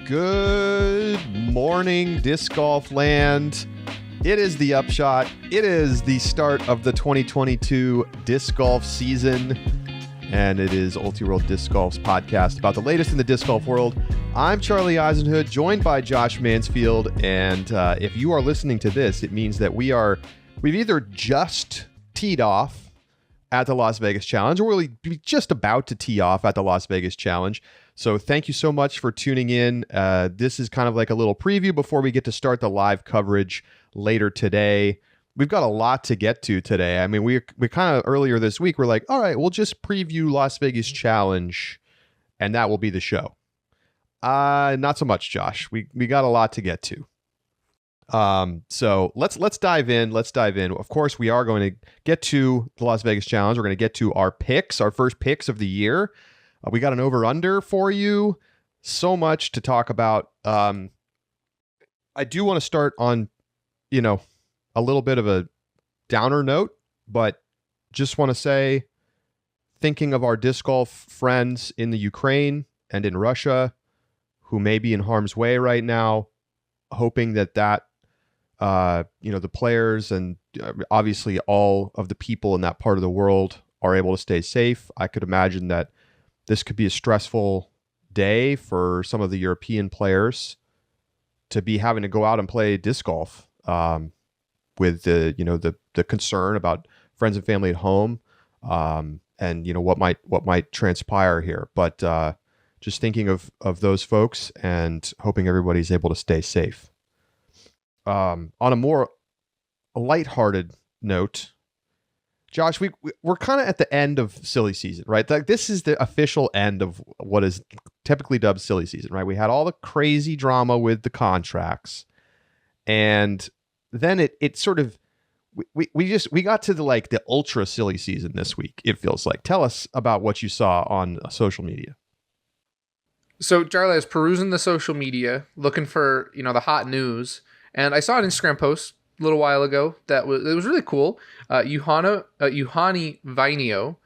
Good morning, disc golf land. It is the Upshot. It is the start of the 2022 disc golf season, and it is Ulti-World Disc Golf's podcast about the latest in the disc golf world. I'm Charlie Eisenhood, joined by Josh Mansfield, and if you are listening to this, it means that we've either just teed off at the Las Vegas Challenge, or we'll be just about to tee off at the Las Vegas Challenge. So thank you so much for tuning in. This is kind of like a little preview before we get to start the live coverage later today. We've got a lot to get to today. I mean, we kind of earlier this week, we're like, all right, we'll just preview Las Vegas Challenge, and that will be the show. Not so much, Josh. We got a lot to get to. So let's dive in. Of course, we are going to get to the Las Vegas Challenge. We're going to get to our picks, our first picks of the year. We got an over-under for you. So much to talk about. I do want to start on, a little bit of a downer note, but just want to say, thinking of our disc golf friends in the Ukraine and in Russia who may be in harm's way right now, hoping that the players and obviously all of the people in that part of the world are able to stay safe. I could imagine that this could be a stressful day for some of the European players to be having to go out and play disc golf with the concern about friends and family at home and what might transpire here. But just thinking of those folks and hoping everybody's able to stay safe. On a more lighthearted note, Josh, we're kind of at the end of silly season, right? Like, this is the official end of what is typically dubbed silly season, right? We had all the crazy drama with the contracts, and then it sort of we got to the ultra silly season this week. It feels like. Tell us about what you saw on social media. So, Charlie, I was perusing the social media, looking for the hot news, and I saw an Instagram post a little while ago it was really cool. Juhani Vainio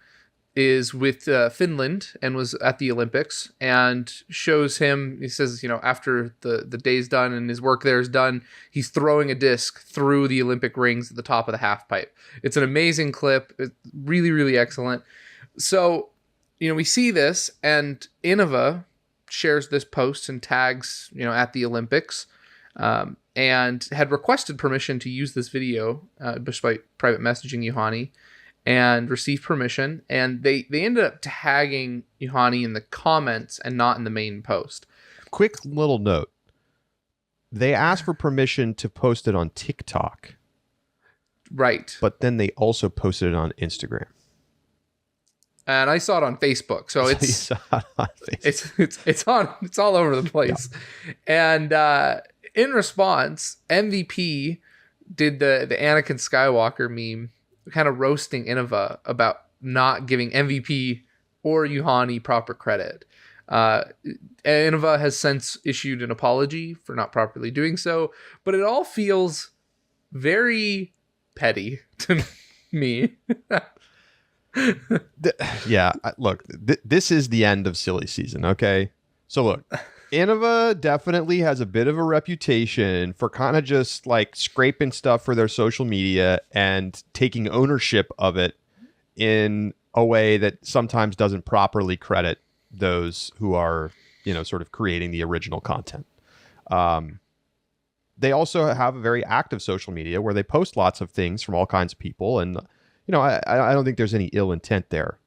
is with Finland and was at the Olympics, and shows him, he says, after the day's done and his work there is done, he's throwing a disc through the Olympic rings at the top of the half pipe. It's an amazing clip. It's really, really excellent. So, we see this, and Innova shares this post and tags, at the Olympics, and had requested permission to use this video just by private messaging Juhani, and received permission. And they ended up tagging Juhani in the comments and not in the main post. Quick little note. They asked for permission to post it on TikTok. Right. But then they also posted it on Instagram. And I saw it on Facebook. So it's it's all over the place. Yeah. And in response, MVP did the Anakin Skywalker meme, kind of roasting Innova about not giving MVP or Juhani proper credit. Innova has since issued an apology for not properly doing so, but it all feels very petty to me. Look, this is the end of silly season, okay? So look, Innova definitely has a bit of a reputation for kind of just scraping stuff for their social media and taking ownership of it in a way that sometimes doesn't properly credit those who are, sort of creating the original content. They also have a very active social media where they post lots of things from all kinds of people, and I don't think there's any ill intent there.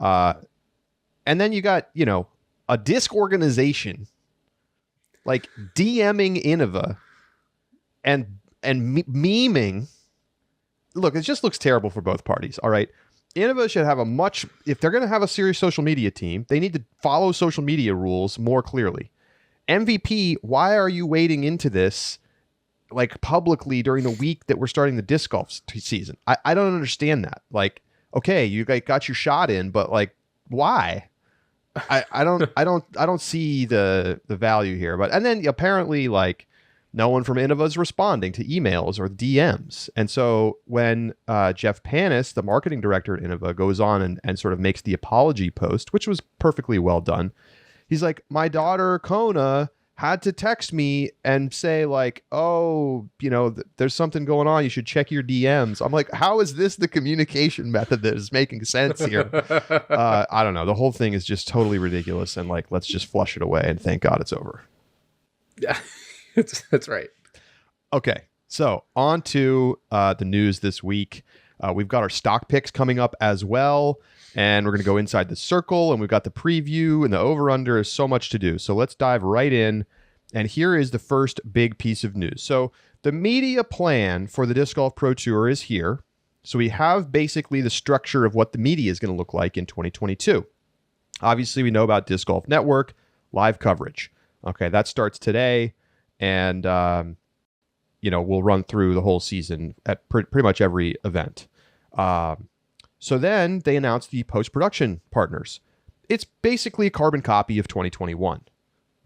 And then you got, a disc organization DMing Innova and memeing. Look, it just looks terrible for both parties. All right. Innova should have if they're going to have a serious social media team, they need to follow social media rules more clearly. MVP, why are you wading into this publicly during the week that we're starting the disc golf season? I don't understand that. Okay, you got your shot in, but why? I don't see the value here. But and then apparently no one from Innova is responding to emails or DMs. And so when Jeff Panis, the marketing director at Innova, goes on and sort of makes the apology post, which was perfectly well done, he's like, my daughter Kona had to text me and say like, oh, there's something going on. You should check your DMs. I'm like, how is this the communication method that is making sense here? I don't know. The whole thing is just totally ridiculous. And like, let's just flush it away and thank God it's over. Yeah, that's right. Okay. So on to the news this week. We've got our stock picks coming up as well. And we're going to go inside the circle, and we've got the preview and the over-under. Is so much to do. So let's dive right in. And here is the first big piece of news. So the media plan for the Disc Golf Pro Tour is here. So we have basically the structure of what the media is going to look like in 2022. Obviously, we know about Disc Golf Network, live coverage. Okay, that starts today. And, we'll run through the whole season at pretty much every event. So then they announced the post-production partners. It's basically a carbon copy of 2021.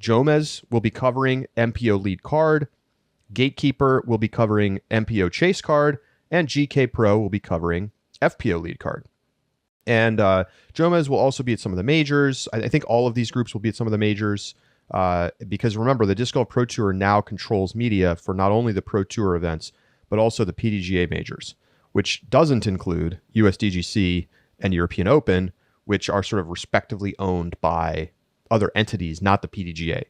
Jomez will be covering MPO lead card. Gatekeeper will be covering MPO chase card. And GK Pro will be covering FPO lead card. And Jomez will also be at some of the majors. I think all of these groups will be at some of the majors. Because remember, the Disc Golf Pro Tour now controls media for not only the Pro Tour events, but also the PDGA majors, which doesn't include USDGC and European Open, which are sort of respectively owned by other entities, not the PDGA.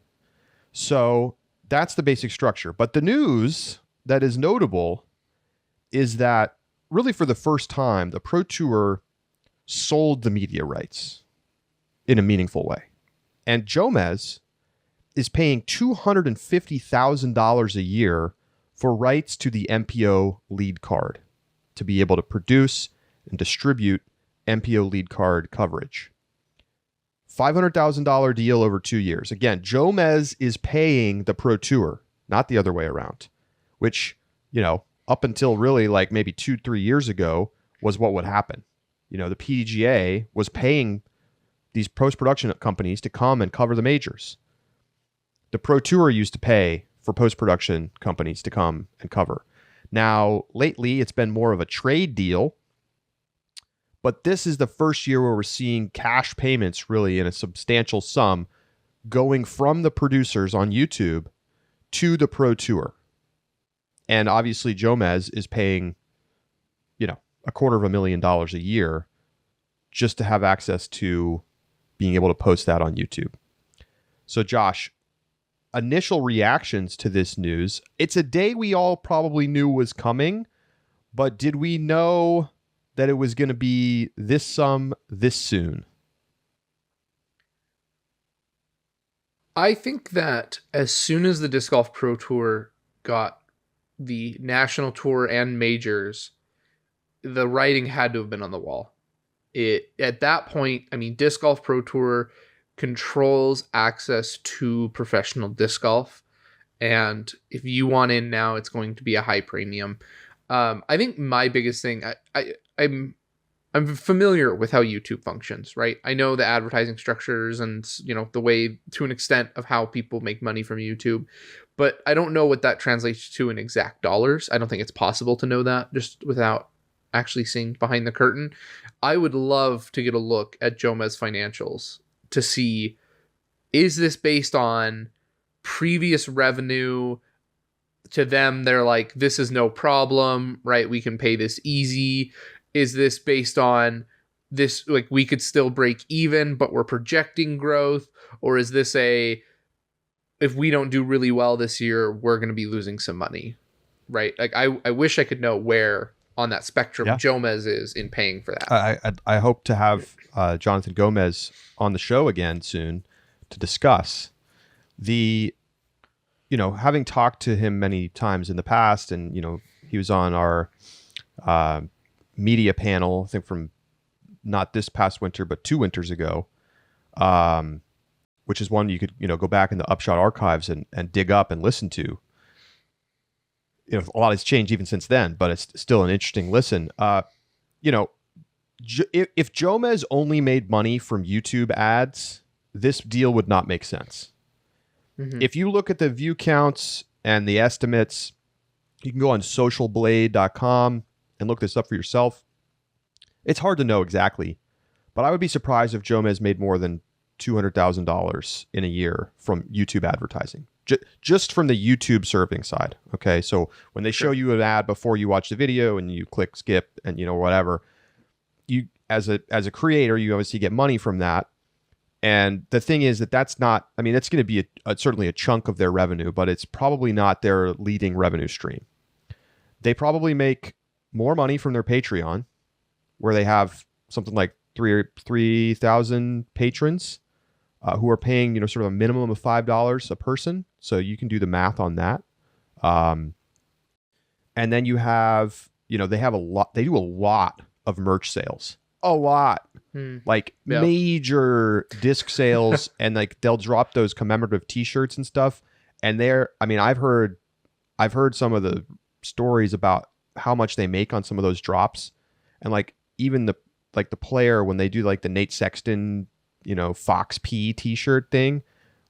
So that's the basic structure. But the news that is notable is that really for the first time, the Pro Tour sold the media rights in a meaningful way. And Jomez is paying $250,000 a year for rights to the MPO lead card to be able to produce and distribute MPO lead card coverage. $500,000 deal over 2 years. Again, Jomez is paying the Pro Tour, not the other way around, which, up until really like maybe 2-3 years ago was what would happen. The PDGA was paying these post-production companies to come and cover the majors. The Pro Tour used to pay for post-production companies to come and cover. Now, lately, it's been more of a trade deal, but this is the first year where we're seeing cash payments really in a substantial sum going from the producers on YouTube to the Pro Tour. And obviously, Jomez is paying, $250,000 a year just to have access to being able to post that on YouTube. So, Josh, initial reactions to this news. It's a day we all probably knew was coming, but did we know that it was going to be this sum this soon? I think that as soon as the Disc Golf Pro Tour got the national tour and majors, the writing had to have been on the wall. At that point, Disc Golf Pro Tour controls access to professional disc golf, and if you want in now, it's going to be a high premium. I think my biggest thing, I'm familiar with how YouTube functions, right? I know the advertising structures and the way to an extent of how people make money from YouTube, but I don't know what that translates to in exact dollars. I don't think it's possible to know that just without actually seeing behind the curtain. I would love to get a look at Jomez financials to see, is this based on previous revenue? To them, they're like, this is no problem, right? We can pay this easy. Is this based on this, like, we could still break even, but we're projecting growth? Or is this if we don't do really well this year, we're going to be losing some money, right? Like, I wish I could know where on that spectrum Jomez is in paying for that. I hope to have Jonathan Gomez on the show again soon to discuss the, having talked to him many times in the past, and, he was on our media panel, I think from not this past winter, but 2 winters ago, which is one you could, go back in the Upshot archives and dig up and listen to. A lot has changed even since then, but it's still an interesting listen. If Jomez only made money from YouTube ads, this deal would not make sense. Mm-hmm. If you look at the view counts and the estimates, you can go on socialblade.com and look this up for yourself. It's hard to know exactly, but I would be surprised if Jomez made more than $200,000 in a year from YouTube advertising, just from the YouTube serving side. Okay, so when they show you an ad before you watch the video and you click skip and whatever, you as a creator, you obviously get money from that. And the thing is that's not, I mean, it's going to be certainly a chunk of their revenue, but it's probably not their leading revenue stream. They probably make more money from their Patreon, where they have something like 3,000 patrons who are paying, sort of a minimum of $5 a person. So you can do the math on that. And then you have, they have they do a lot of merch sales, a lot. Like major disc sales, and like they'll drop those commemorative t-shirts and stuff. And I've heard some of the stories about how much they make on some of those drops. And like even the player, when they do like the Nate Sexton, Fox P t-shirt thing,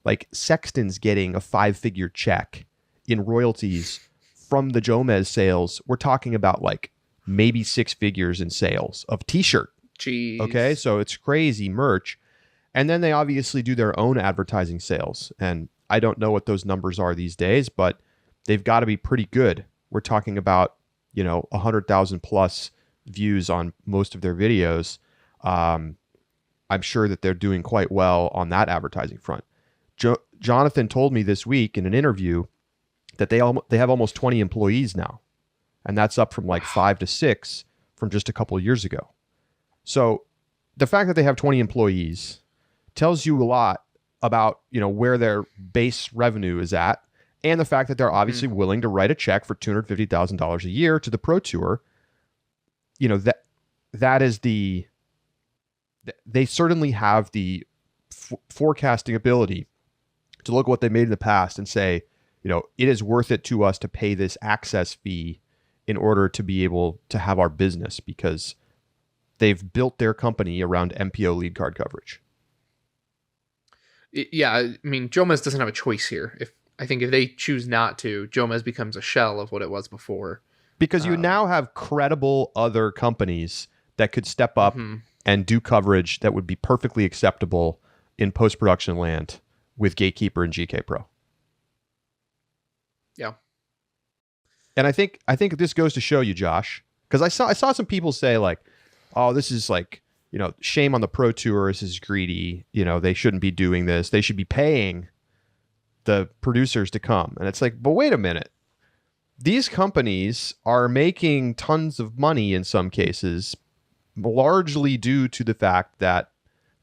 like Sexton's getting a 5-figure check in royalties from the Jomez sales. We're talking about like maybe 6 figures in sales of t-shirt. Jeez. Okay, so it's crazy merch. And then they obviously do their own advertising sales. And I don't know what those numbers are these days, but they've got to be pretty good. We're talking about, 100,000 plus views on most of their videos. I'm sure that they're doing quite well on that advertising front. Jonathan told me this week in an interview that they have almost 20 employees now. And that's up from like 5 to 6 from just a couple of years ago. So the fact that they have 20 employees tells you a lot about, where their base revenue is at, and the fact that they're obviously willing to write a check for $250,000 a year to the Pro Tour. That is they certainly have the forecasting ability to look at what they made in the past and say, it is worth it to us to pay this access fee in order to be able to have our business, because they've built their company around MPO lead card coverage. Yeah, I mean, Jomez doesn't have a choice here. I think if they choose not to, Jomez becomes a shell of what it was before. Because you now have credible other companies that could step up and do coverage that would be perfectly acceptable in post-production land with Gatekeeper and GK Pro. Yeah. And I think this goes to show you, Josh, because I saw some people say like, oh, this is like, shame on the Pro Tour. This is greedy. They shouldn't be doing this. They should be paying the producers to come. And it's like, but wait a minute. These companies are making tons of money in some cases, largely due to the fact that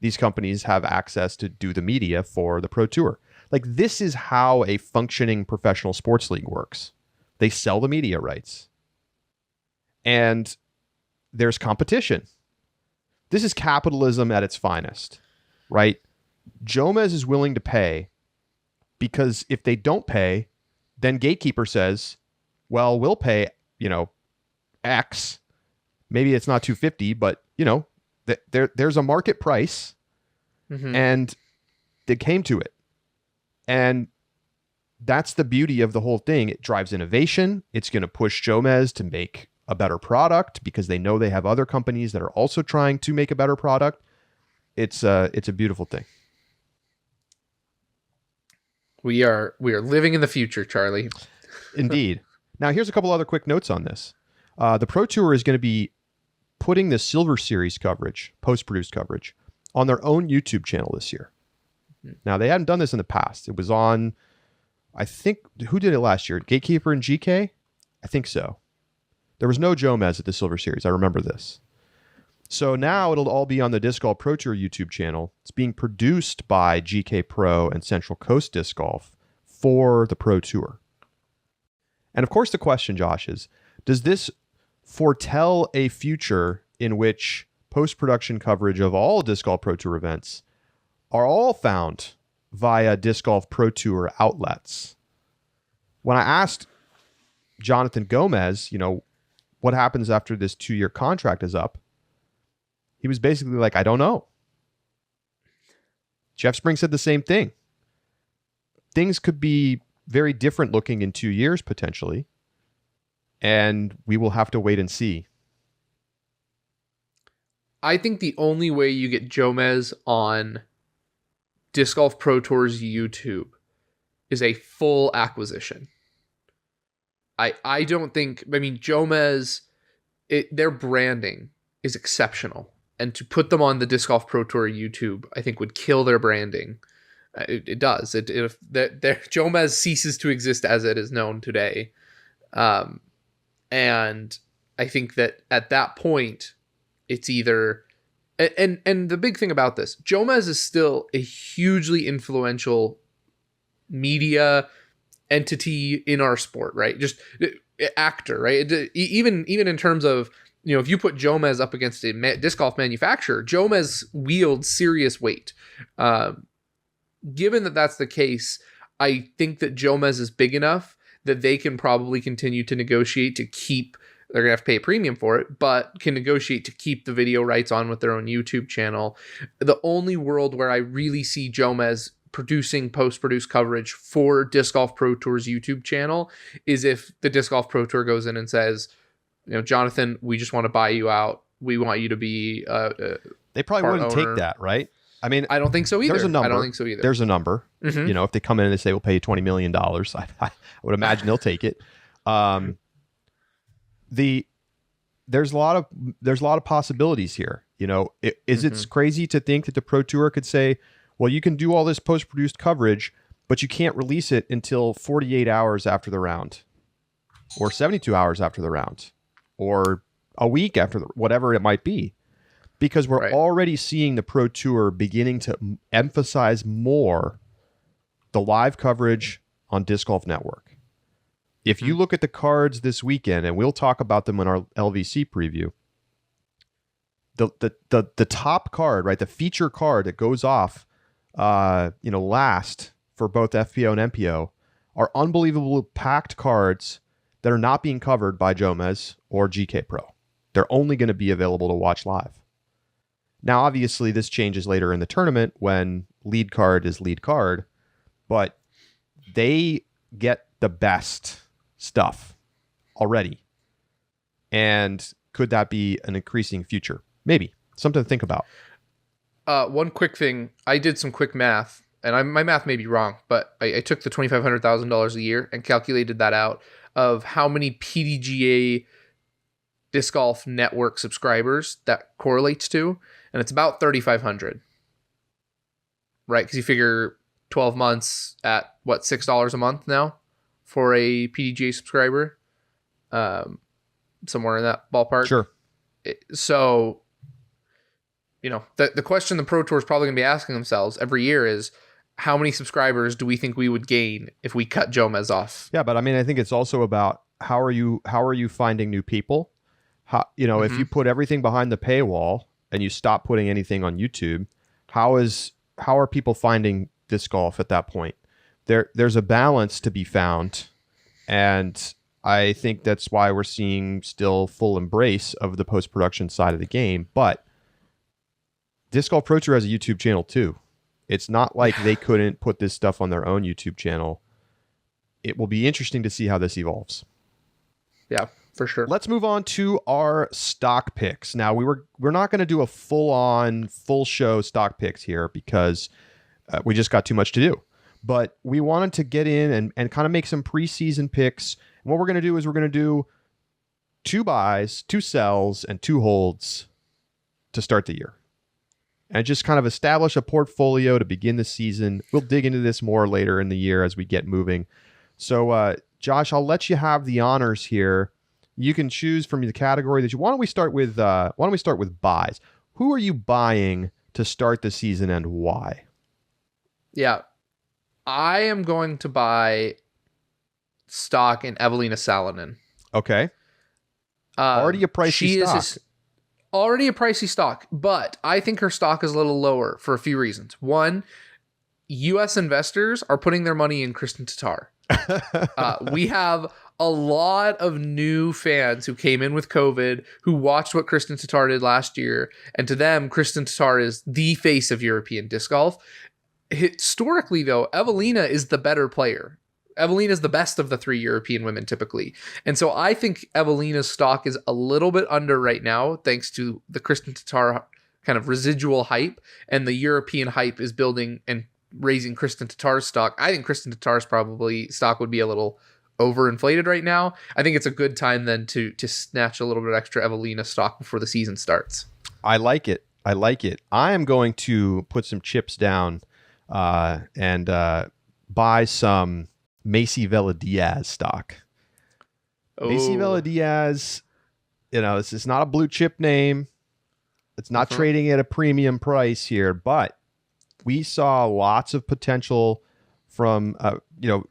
these companies have access to do the media for the Pro Tour. Like, this is how a functioning professional sports league works. They sell the media rights. And there's competition. This is capitalism at its finest, right? Jomez is willing to pay because if they don't pay, then Gatekeeper says, well, we'll pay, X. Maybe it's not 250, but, there's a market price and they came to it. And that's the beauty of the whole thing. It drives innovation. It's going to push Jomez to make a better product because they know they have other companies that are also trying to make a better product. It's a beautiful thing. We are living in the future, Charlie. Indeed. Now, here's a couple other quick notes on this. The Pro Tour is going to be putting the Silver Series coverage, post-produced coverage, on their own YouTube channel this year. Now, they hadn't done this in the past. It was on, I think, who did it last year? Gatekeeper and GK? I think so. There was no Jomez at the Silver Series. I remember this. So now it'll all be on the Disc Golf Pro Tour YouTube channel. It's being produced by GK Pro and Central Coast Disc Golf for the Pro Tour. And of course the question, Josh, is, does this foretell a future in which post-production coverage of all Disc Golf Pro Tour events are all found via Disc Golf Pro Tour outlets? When I asked Jonathan Gomez, what happens after this 2-year contract is up, he was basically like, I don't know. Jeff Spring said the same thing. Things could be very different looking in 2 years, potentially. And we will have to wait and see. I think the only way you get Jomez on Disc Golf Pro Tour's YouTube is a full acquisition. I don't think, I mean, Jomez, their branding is exceptional. And to put them on the Disc Golf Pro Tour YouTube, I think would kill their branding. It does. If Jomez ceases to exist as it is known today. And I think that at that point, it's either... And the big thing about this, Jomez is still a hugely influential media entity in our sport, right? Just actor, right? Even in terms of, if you put Jomez up against a disc golf manufacturer, Jomez wields serious weight. Given that that's the case, I think that Jomez is big enough that they can probably continue to negotiate to keep, they're going to have to pay a premium for it, but can negotiate to keep the video rights on with their own YouTube channel. The only world where I really see Jomez producing post-produced coverage for Disc Golf Pro Tour's YouTube channel is if the Disc Golf Pro Tour goes in and says, Jonathan, we just want to buy you out. We want you to be they probably wouldn't take that, right? I mean, I don't think so either. There's a number. I don't think so either. There's a number. Mm-hmm. If they come in and they say we'll pay you $20 million, I would imagine they'll take it. There's a lot of possibilities here. It's crazy to think that the Pro Tour could say, well, you can do all this post-produced coverage, but you can't release it until 48 hours after the round, or 72 hours after the round, or a week after whatever it might be, because we're already seeing the Pro Tour beginning to emphasize more the live coverage on Disc Golf Network. If you look at the cards this weekend, and we'll talk about them in our LVC preview, the top card, right, the feature card that goes off, last for both FPO and MPO, are unbelievable packed cards that are not being covered by Jomez or GK Pro. They're only going to be available to watch live. Now, obviously, this changes later in the tournament when lead card is lead card, but they get the best stuff already. And could that be an increasing future? Maybe. Something to think about. One quick thing. I did some quick math, and my math may be wrong, but I took the $2,500,000 a year and calculated that out of how many PDGA Disc Golf Network subscribers that correlates to, and it's about 3,500. Right? Because you figure 12 months at, $6 a month now for a PDGA subscriber? Somewhere in that ballpark. Sure. So... the question the Pro Tour is probably going to be asking themselves every year is, how many subscribers do we think we would gain if we cut Jomez off? Yeah, but I mean, I think it's also about how are you finding new people? If you put everything behind the paywall and you stop putting anything on YouTube, how are people finding disc golf at that point? There's a balance to be found, and I think that's why we're seeing still full embrace of the post-production side of the game, but Disc Golf Pro Tour has a YouTube channel too. It's not like they couldn't put this stuff on their own YouTube channel. It will be interesting to see how this evolves. Yeah, for sure. Let's move on to our stock picks. Now, we're not going to do a full show stock picks here because we just got too much to do. But we wanted to get in and kind of make some preseason picks. And what we're going to do is we're going to do 2 buys, 2 sells, and 2 holds to start the year. And just kind of establish a portfolio to begin the season. We'll dig into this more later in the year as we get moving. So, Josh, I'll let you have the honors here. You can choose from the category that you. Why don't we start with buys? Who are you buying to start the season and why? Yeah, I am going to buy stock in Evelina Salonen. Okay. Already a pricey stock. Already a pricey stock, but I think her stock is a little lower for a few reasons. One, U.S. investors are putting their money in Kristen Tatar. We have a lot of new fans who came in with COVID, who watched what Kristen Tatar did last year, and to them, Kristen Tatar is the face of European disc golf. Historically, though, Evelina is the better player. Evelina is the best of the 3 European women typically. And so I think Evelina's stock is a little bit under right now, thanks to the Kristen Tatar kind of residual hype, and the European hype is building and raising Kristen Tatar's stock. I think Kristen Tatar's probably stock would be a little overinflated right now. I think it's a good time then to snatch a little bit extra Evelina stock before the season starts. I like it. I am going to put some chips down and buy some Macy Vela Diaz stock. Macy Vela Diaz, this is not a blue chip name. It's not trading at a premium price here, but we saw lots of potential from,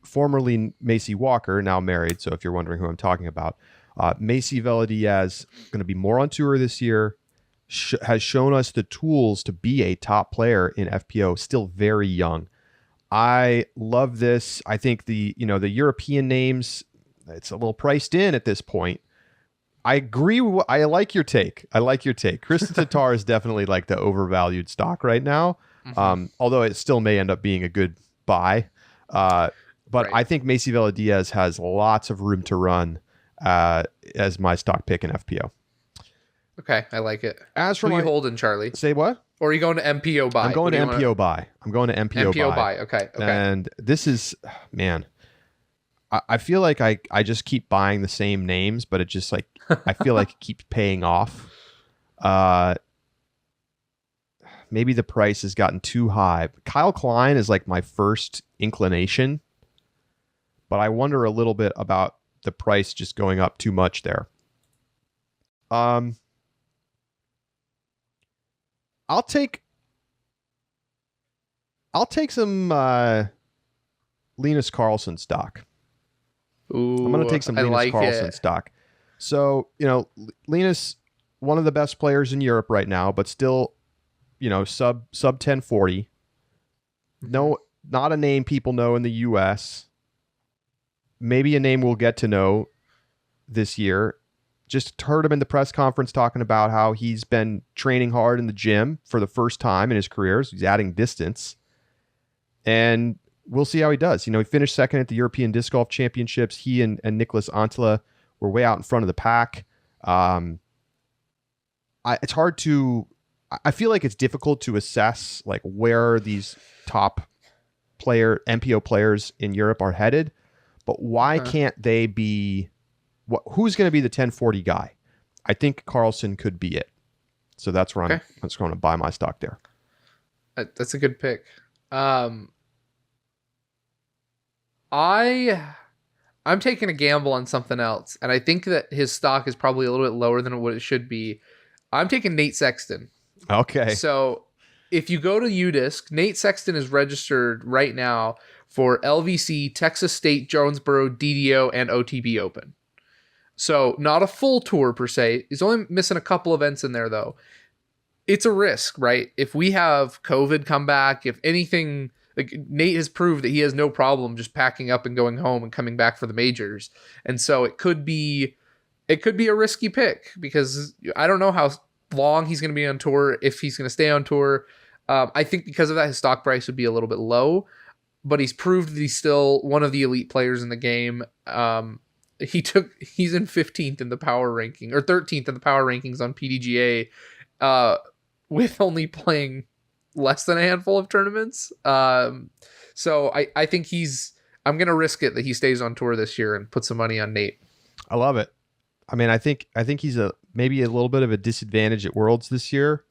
formerly Macy Walker, now married. So if you're wondering who I'm talking about, Macy Vela Diaz going to be more on tour this year, has shown us the tools to be a top player in FPO, still very young. I love this. I think the European names, it's a little priced in at this point. I agree. I like your take. Kristen Tatar is definitely like the overvalued stock right now. Although it still may end up being a good buy. But right. I think Macy Vela Diaz has lots of room to run as my stock pick in FPO. Okay, I like it. As for who are you holding, Charlie? Say what? Or are you going to MPO buy? I'm going to MPO buy. MPO buy. Okay. And this is, man, I feel like I just keep buying the same names, but it just like, I feel like it keeps paying off. Maybe the price has gotten too high. Kyle Klein is like my first inclination, but I wonder a little bit about the price just going up too much there. I'll take some Linus Carlson stock. Ooh, I'm going to take some Linus Carlson stock. So, Linus, one of the best players in Europe right now, but still, sub 1040. No, not a name people know in the US. Maybe a name we'll get to know this year. Just heard him in the press conference talking about how he's been training hard in the gym for the first time in his career. So he's adding distance. And we'll see how he does. He finished second at the European Disc Golf Championships. He and Nicholas Antela were way out in front of the pack. It's hard to... I feel like it's difficult to assess like where these top MPO players in Europe are headed. But why can't they be... Who's going to be the 1040 guy? I think Carlson could be it. So that's where I'm just going to buy my stock there. That's a good pick. I'm taking a gamble on something else, and I think that his stock is probably a little bit lower than what it should be. I'm taking Nate Sexton. Okay. So if you go to UDisc, Nate Sexton is registered right now for LVC, Texas State, Jonesboro, DDO, and OTB Open. So not a full tour per se. He's only missing a couple events in there, though. It's a risk, right? If we have COVID come back, if anything, like Nate has proved that he has no problem just packing up and going home and coming back for the majors. And so it could be a risky pick because I don't know how long he's going to be on tour, if he's going to stay on tour. I think because of that, his stock price would be a little bit low, but he's proved that he's still one of the elite players in the game. He's in 15th in the power ranking, or 13th in the power rankings on PDGA, with only playing less than a handful of tournaments. So I think I'm going to risk it that he stays on tour this year and put some money on Nate. I love it. I mean, I think he's maybe a little bit of a disadvantage at Worlds this year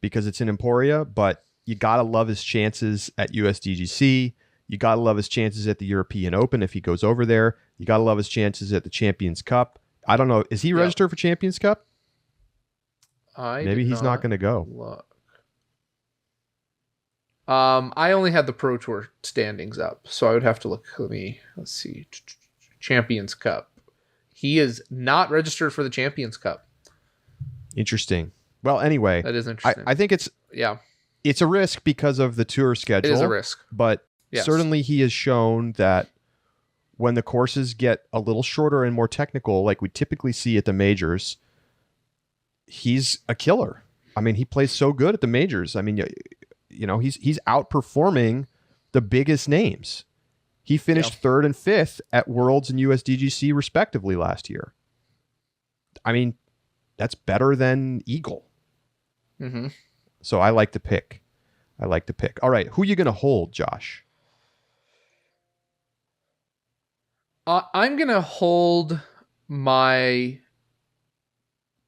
because it's in Emporia, but you got to love his chances at USDGC. You got to love his chances at the European Open if he goes over there. You got to love his chances at the Champions Cup. I don't know. Is he registered for Champions Cup? Maybe he's not going to go. Look. I only had the Pro Tour standings up, so I would have to look. Let's see. Champions Cup. He is not registered for the Champions Cup. Interesting. Well, anyway. That is interesting. I think it's a risk because of the tour schedule. It is a risk. But certainly he has shown that when the courses get a little shorter and more technical, like we typically see at the majors, he's a killer. I mean, he plays so good at the majors. I mean, he's outperforming the biggest names. He finished third and fifth at Worlds and USDGC respectively last year. I mean, that's better than Eagle. Mm-hmm. So I like the pick. I like to pick. All right, who are you going to hold, Josh? I'm gonna hold my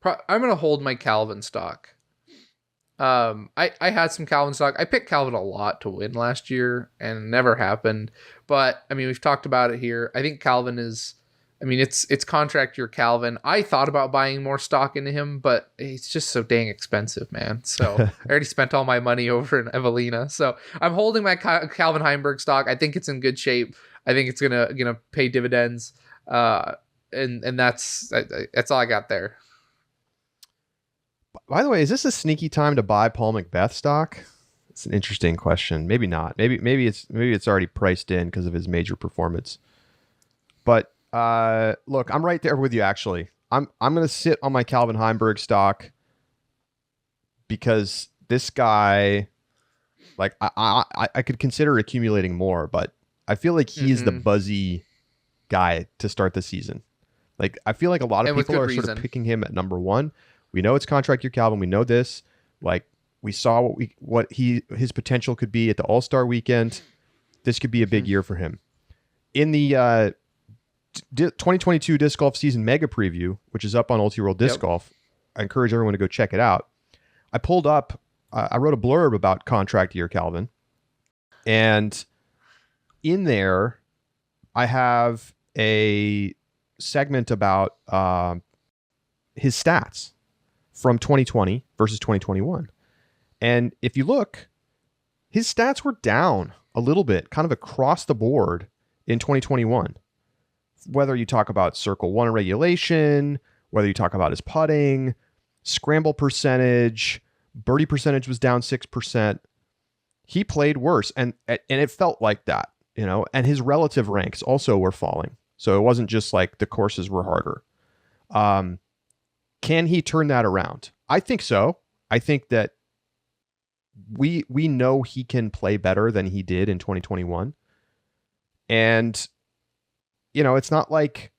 Calvin stock. I had some Calvin stock. I picked Calvin a lot to win last year, and it never happened. But I mean, we've talked about it here. I think Calvin is. I mean, it's contract year Calvin. I thought about buying more stock into him, but it's just so dang expensive, man. So I already spent all my money over in Evelina. So I'm holding my Calvin Heimberg stock. I think it's in good shape. I think it's gonna pay dividends. And that's all I got there. By the way, is this a sneaky time to buy Paul McBeth stock? It's an interesting question. Maybe not. Maybe it's already priced in because of his major performance. But look, I'm right there with you. Actually, I'm going to sit on my Calvin Heimberg stock because this guy, like, I could consider accumulating more, but I feel like he's the buzzy guy to start the season. Like, I feel like a lot of people are sort of picking him at number one. We know it's contract year Calvin. We know this. Like, we saw what his potential could be at the All-Star weekend. This could be a big year for him. In the 2022 Disc Golf Season Mega Preview, which is up on Ultiworld Disc Golf, I encourage everyone to go check it out. I pulled up, I wrote a blurb about contract year Calvin, and in there, I have a segment about his stats from 2020 versus 2021. And if you look, his stats were down a little bit, kind of across the board in 2021. Whether you talk about Circle 1 regulation, whether you talk about his putting, scramble percentage, birdie percentage was down 6%. He played worse, and it felt like that, you know, and his relative ranks also were falling. So it wasn't just like the courses were harder. Can he turn that around? I think so. I think that we know he can play better than he did in 2021. And, you know, it's not like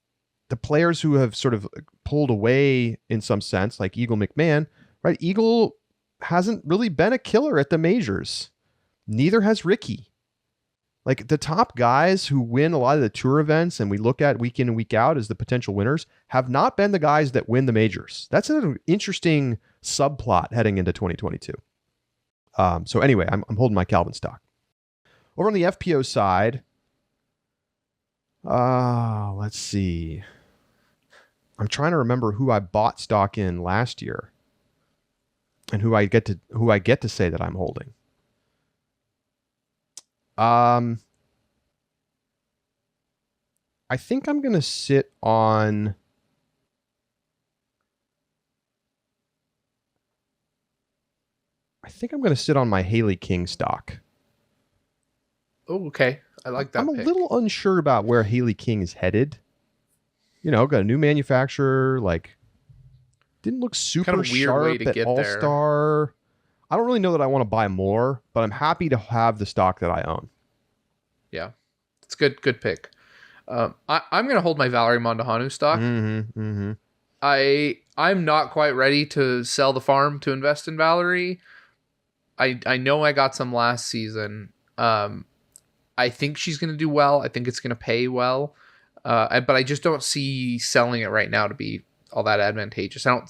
the players who have sort of pulled away in some sense, like Eagle McMahon, right? Eagle hasn't really been a killer at the majors. Neither has Ricky. Like, the top guys who win a lot of the tour events and we look at week in and week out as the potential winners have not been the guys that win the majors. That's an interesting subplot heading into 2022. So anyway, I'm holding my Calvin stock. Over on the FPO side, let's see. I'm trying to remember who I bought stock in last year and who I get to say that I'm holding. I think I'm going to sit on... my Haley King stock. Oh, okay. I like that I'm pick. a little unsure about where Haley King is headed. You know, got a new manufacturer, like, didn't look super kind of weird sharp way to at get All-Star. There. I don't really know that I want to buy more, but I'm happy to have the stock that I own. Yeah, it's good pick. I'm going to hold my Valerie Mondahanu stock. I'm not quite ready to sell the farm to invest in Valerie. I know I got some last season. I think she's going to do well. I think it's going to pay well. But I just don't see selling it right now to be all that advantageous. I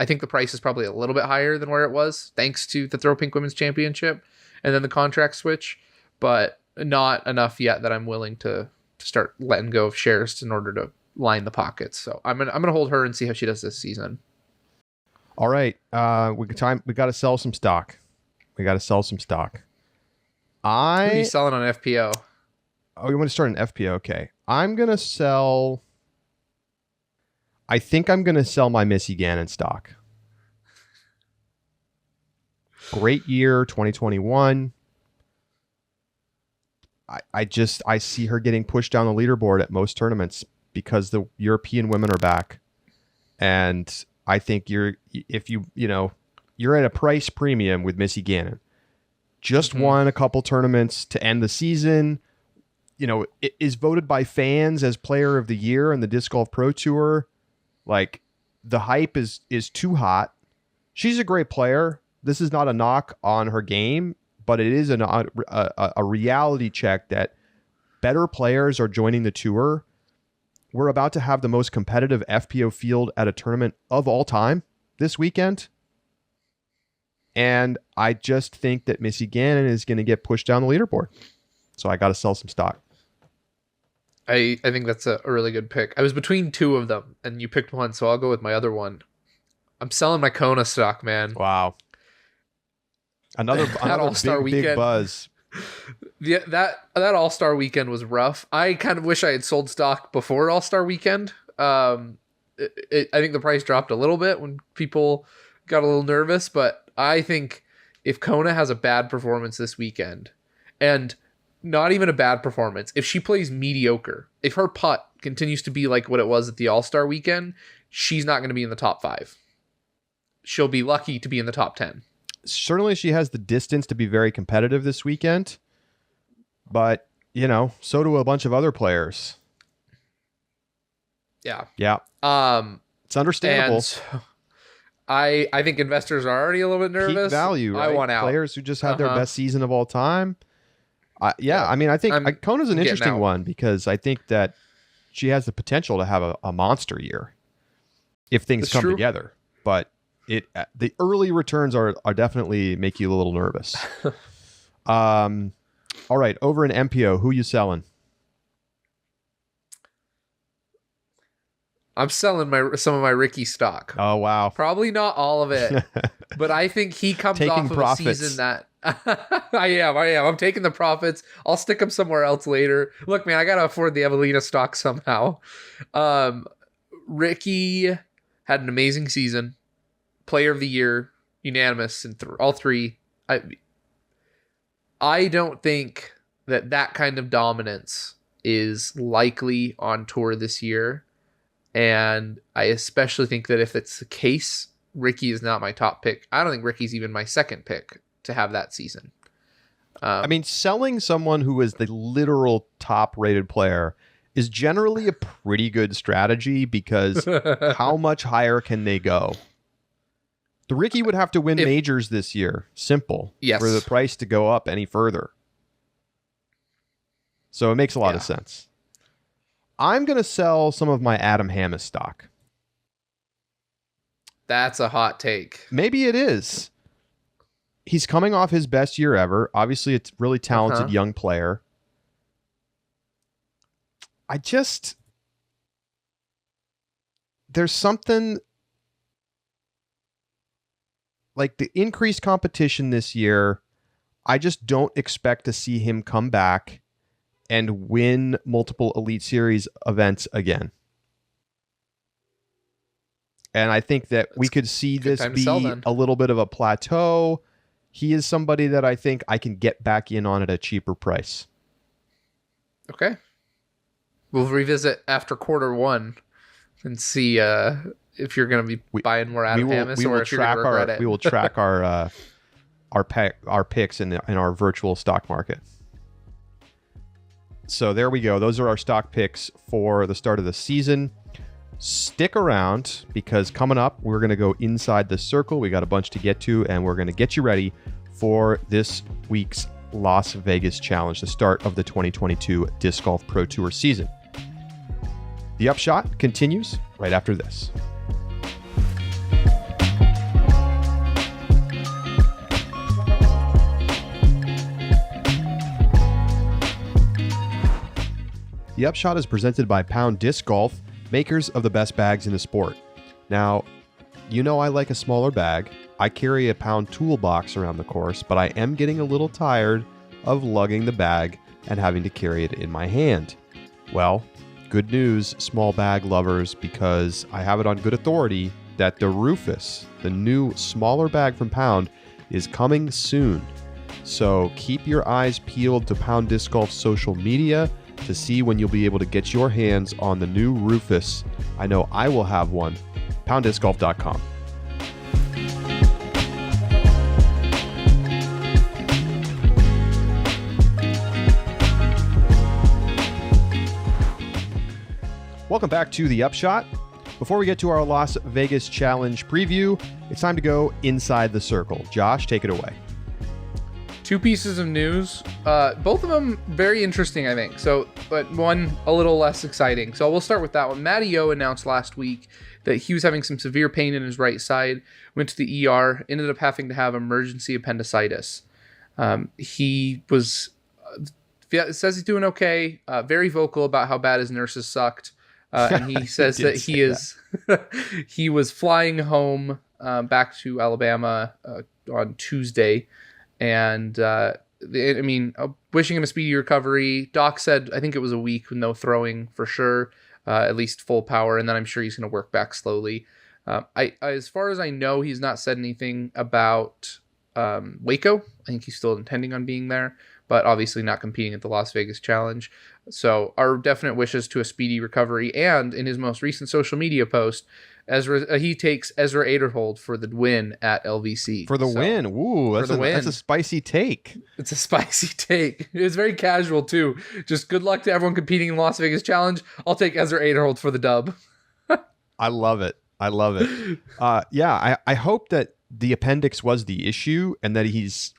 think the price is probably a little bit higher than where it was, thanks to the Throw Pink Women's Championship and then the contract switch, but not enough yet that I'm willing to start letting go of shares in order to line the pockets. So I'm gonna hold her and see how she does this season. All right, we got to sell some stock. Who are you selling on FPO? Oh, you want to start an FPO? Okay. I'm going to sell... I think I'm going to sell my Missy Gannon stock. Great year, 2021. I see her getting pushed down the leaderboard at most tournaments because the European women are back. And I think you're at a price premium with Missy Gannon. Just won a couple tournaments to end the season. You know, it is voted by fans as player of the year in the Disc Golf Pro Tour. Like, the hype is too hot. She's a great player. This is not a knock on her game, but it is a reality check that better players are joining the tour. We're about to have the most competitive FPO field at a tournament of all time this weekend. And I just think that Missy Gannon is going to get pushed down the leaderboard. So I got to sell some stock. I think that's a really good pick. I was between two of them, and you picked one, so I'll go with my other one. I'm selling my Kona stock, man. Wow. Another All-Star weekend. Big buzz. Yeah, that All-Star weekend was rough. I kind of wish I had sold stock before All-Star weekend. I think the price dropped a little bit when people got a little nervous, but I think if Kona has a bad performance this weekend, and not even a bad performance, if she plays mediocre, if her putt continues to be like what it was at the All-Star weekend, she's not going to be in the top 5. She'll be lucky to be in the top 10. Certainly she has the distance to be very competitive this weekend, but, so do a bunch of other players. Yeah. Yeah. It's understandable. And so I think investors are already a little bit nervous. Peak value, right? I want out. Players who just had their best season of all time. I think Kona's an interesting one because I think that she has the potential to have a monster year if things come together. But the early returns are definitely make you a little nervous. All right, over in MPO, who you selling? I'm selling some of my Ricky stock. Oh, wow. Probably not all of it, but I think he comes off of a season that I am. I'm taking the profits. I'll stick them somewhere else later. Look, man, I got to afford the Evelina stock somehow. Ricky had an amazing season. Player of the year, unanimous in all three. I don't think that kind of dominance is likely on tour this year. And I especially think that if it's the case, Ricky is not my top pick. I don't think Ricky's even my second pick to have that season. Selling someone who is the literal top rated player is generally a pretty good strategy because how much higher can they go? The Ricky would have to win majors this year. Simple. Yes. For the price to go up any further. So it makes a lot of sense. I'm going to sell some of my Adam Hammes stock. That's a hot take. Maybe it is. He's coming off his best year ever. Obviously, it's a really talented young player. There's something like the increased competition this year. I just don't expect to see him come back and win multiple Elite Series events again. And I think that we could see this be a little bit of a plateau. He is somebody that I think I can get back in on at a cheaper price. Okay. We'll revisit after quarter one and see if you're going to be buying more Adam Hammes or if you're going to regret it. We will track our picks in our virtual stock market. So there we go. Those are our stock picks for the start of the season. Stick around because coming up, we're going to go inside the circle. We got a bunch to get to, and we're going to get you ready for this week's Las Vegas Challenge, the start of the 2022 Disc Golf Pro Tour season. The Upshot continues right after this. The Upshot is presented by Pound Disc Golf, makers of the best bags in the sport. Now, I like a smaller bag. I carry a Pound toolbox around the course, but I am getting a little tired of lugging the bag and having to carry it in my hand. Well, good news, small bag lovers, because I have it on good authority that the Rufus, the new smaller bag from Pound, is coming soon. So keep your eyes peeled to Pound Disc Golf's social media to see when you'll be able to get your hands on the new Rufus. I know I will have one. PoundDiscGolf.com. Welcome back to The Upshot. Before we get to our Las Vegas Challenge preview, it's time to go inside the circle. Josh, take it away. Two pieces of news, both of them very interesting, I think. So, but one a little less exciting. So we'll start with that one. Matty O announced last week that he was having some severe pain in his right side, went to the ER, ended up having to have emergency appendicitis. He was, says he's doing okay, very vocal about how bad his nurses sucked. And he says that he was flying home back to Alabama on Tuesday. And wishing him a speedy recovery. Doc said, I think it was a week with no throwing for sure, at least full power. And then I'm sure he's going to work back slowly. As far as I know, he's not said anything about Waco. I think he's still intending on being there, but obviously not competing at the Las Vegas Challenge. So our definite wishes to a speedy recovery. And in his most recent social media post, he takes Ezra Aderhold for the win at LVC. For the win. Ooh, that's a spicy take. It's a spicy take. It's very casual, too. Just good luck to everyone competing in the Las Vegas Challenge. I'll take Ezra Aderhold for the dub. I love it. I hope that the appendix was the issue and that he's,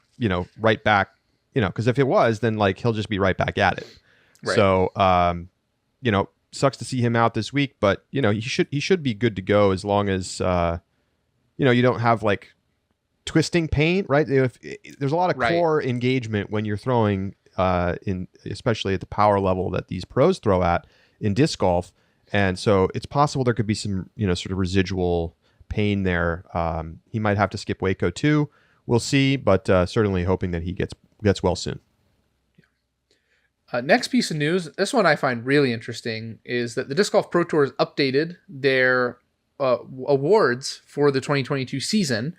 right back, because if it was, then he'll just be right back at it. Right. So, sucks to see him out this week, but he should be good to go as long as you don't have twisting pain, right? There's a lot of core engagement when you're throwing especially at the power level that these pros throw at in disc golf, and so it's possible there could be some sort of residual pain there. He might have to skip Waco too. We'll see, but certainly hoping that he gets well soon. Next piece of news, this one I find really interesting, is that the Disc Golf Pro Tour has updated their awards for the 2022 season.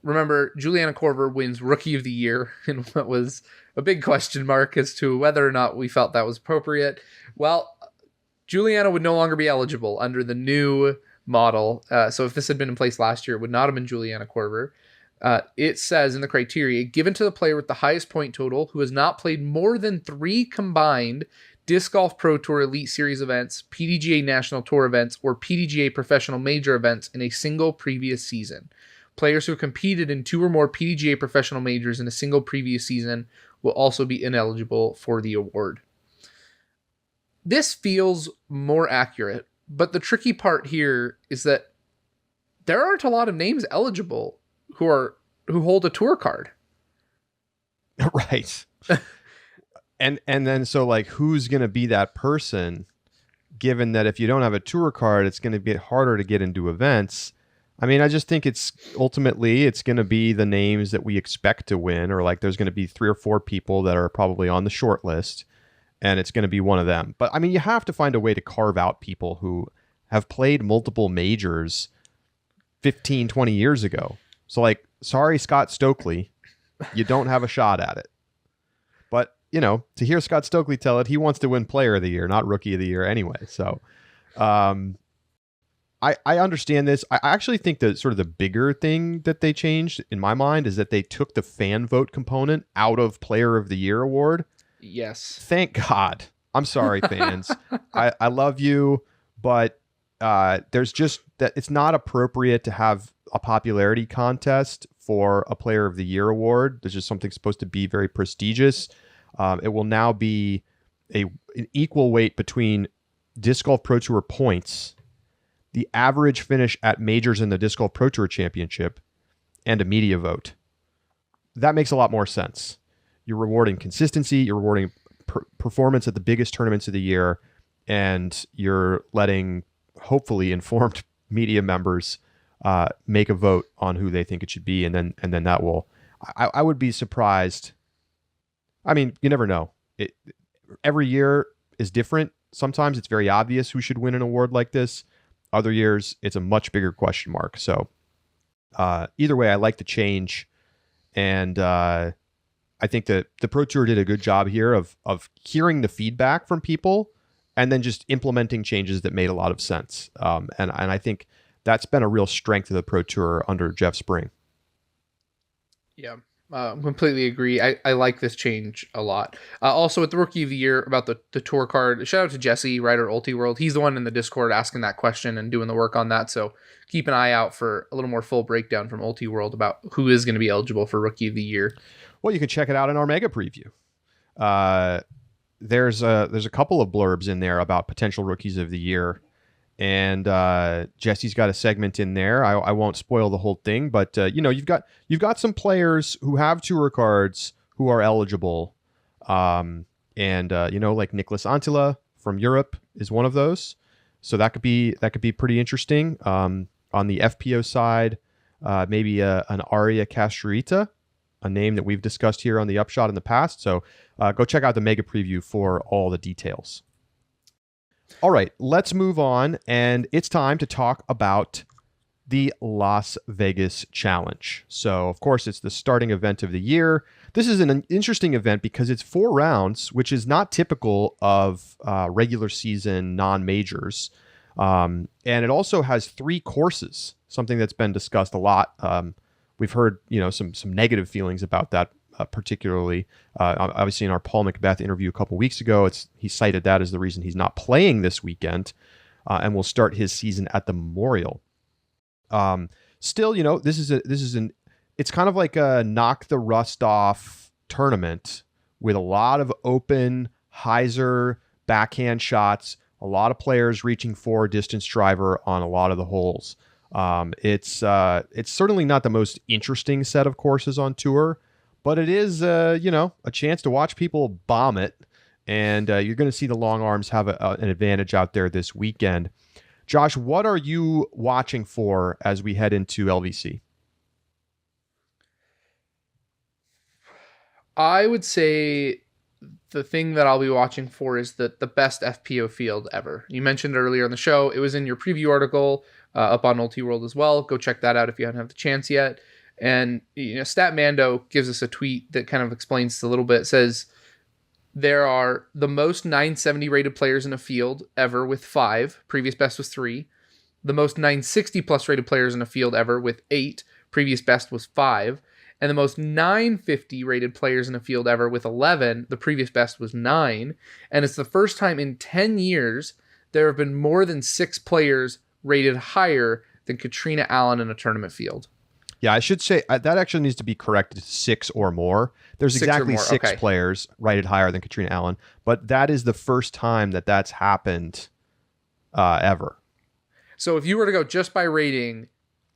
Remember, Juliana Korver wins Rookie of the Year in what was a big question mark as to whether or not we felt that was appropriate. Well, Juliana would no longer be eligible under the new model. So if this had been in place last year, it would not have been Juliana Korver. It says in the criteria, given to the player with the highest point total who has not played more than 3 combined Disc Golf Pro Tour Elite Series events, PDGA National Tour events, or PDGA Professional Major events in a single previous season. Players who have competed in 2 or more PDGA Professional Majors in a single previous season will also be ineligible for the award. This feels more accurate, but the tricky part here is that there aren't a lot of names eligible who hold a tour card. Right. and then so who's going to be that person, given that if you don't have a tour card, it's going to get harder to get into events. I mean, I just think it's going to be the names that we expect to win, or there's going to be 3 or 4 people that are probably on the short list, and it's going to be one of them. But I mean, you have to find a way to carve out people who have played multiple majors 15, 20 years ago. So sorry, Scott Stokely, you don't have a shot at it. But, to hear Scott Stokely tell it, he wants to win Player of the Year, not Rookie of the Year anyway. So I understand this. I actually think that sort of the bigger thing that they changed in my mind is that they took the fan vote component out of Player of the Year award. Yes. Thank God. I'm sorry, fans. I love you, but there's just that it's not appropriate to have a popularity contest for a Player of the Year award. There's just something supposed to be very prestigious. It will now be an equal weight between Disc Golf Pro Tour points, the average finish at majors in the Disc Golf Pro Tour Championship, and a media vote. That makes a lot more sense. You're rewarding consistency, you're rewarding performance at the biggest tournaments of the year, and you're letting hopefully informed media members make a vote on who they think it should be, and then that will. I would be surprised. I mean, you never know. Every year is different. Sometimes it's very obvious who should win an award like this. Other years, it's a much bigger question mark. So either way, I like the change, and I think that the Pro Tour did a good job here of hearing the feedback from people and then just implementing changes that made a lot of sense. And I think that's been a real strength of the Pro Tour under Jeff Spring. Yeah, completely agree. I like this change a lot. Also, with the Rookie of the Year, about the tour card, shout out to Jesse, writer UltiWorld. He's the one in the Discord asking that question and doing the work on that. So keep an eye out for a little more full breakdown from UltiWorld about who is going to be eligible for Rookie of the Year. Well, you can check it out in our mega preview. There's a couple of blurbs in there about potential rookies of the year, and Jesse's got a segment in there. I won't spoil the whole thing, but you've got some players who have tour cards who are eligible, and like Nicholas Antila from Europe is one of those. So that could be pretty interesting. On the FPO side, maybe an Aria Castrita, a name that we've discussed here on the Upshot in the past. So go check out the mega preview for all the details. All right, let's move on, and it's time to talk about the Las Vegas Challenge. So, of course, it's the starting event of the year. This is an interesting event because it's 4 rounds, which is not typical of regular season non-majors. And it also has 3 courses, something that's been discussed a lot. We've heard, some negative feelings about that, particularly obviously in our Paul Macbeth interview a couple weeks ago. He cited that as the reason he's not playing this weekend, and will start his season at the Memorial. Still, it's kind of like a knock the rust off tournament with a lot of open hyzer backhand shots, a lot of players reaching for a distance driver on a lot of the holes. It's certainly not the most interesting set of courses on tour, but it is, a chance to watch people bomb it. And you're going to see the long arms have an advantage out there this weekend. Josh, what are you watching for as we head into LVC? I would say the thing that I'll be watching for is the best FPO field ever. You mentioned earlier in the show, it was in your preview article up on Ultiworld as well. Go check that out if you haven't had the chance yet. And Statmando gives us a tweet that kind of explains a little bit. It says there are the most 970 rated players in a field ever with 5. Previous best was 3. The most 960 plus rated players in a field ever with 8. Previous best was 5. And the most 950 rated players in a field ever with 11. The previous best was 9. And it's the first time in 10 years there have been more than 6 players rated higher than Katrina Allen in a tournament field. Yeah, I should say that actually needs to be corrected to 6 or more. There's 6 exactly or more, 6 okay. players rated higher than Katrina Allen, but that is the first time that's happened ever. So if you were to go just by rating,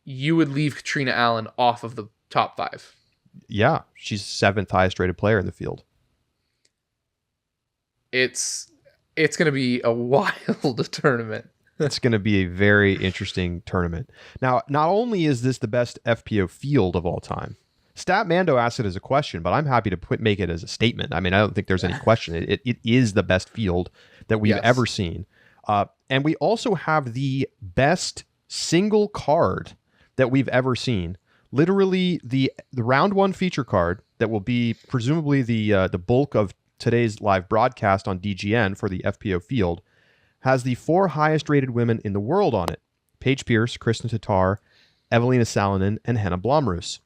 you would leave Katrina Allen off of the top 5. Yeah, she's 7th highest rated player in the field. It's going to be a wild tournament. It's going to be a very interesting tournament. Now, not only is this the best FPO field of all time, Statmando asked it as a question, but I'm happy to make it as a statement. I mean, I don't think there's any question. It is the best field that we've ever seen. And we also have the best single card that we've ever seen. Literally, the round 1 feature card that will be presumably the bulk of today's live broadcast on DGN for the FPO field has the 4 highest rated women in the world on it: Paige Pierce, Kristen Tatar, Evelina Salonen, and Henna Blomroos.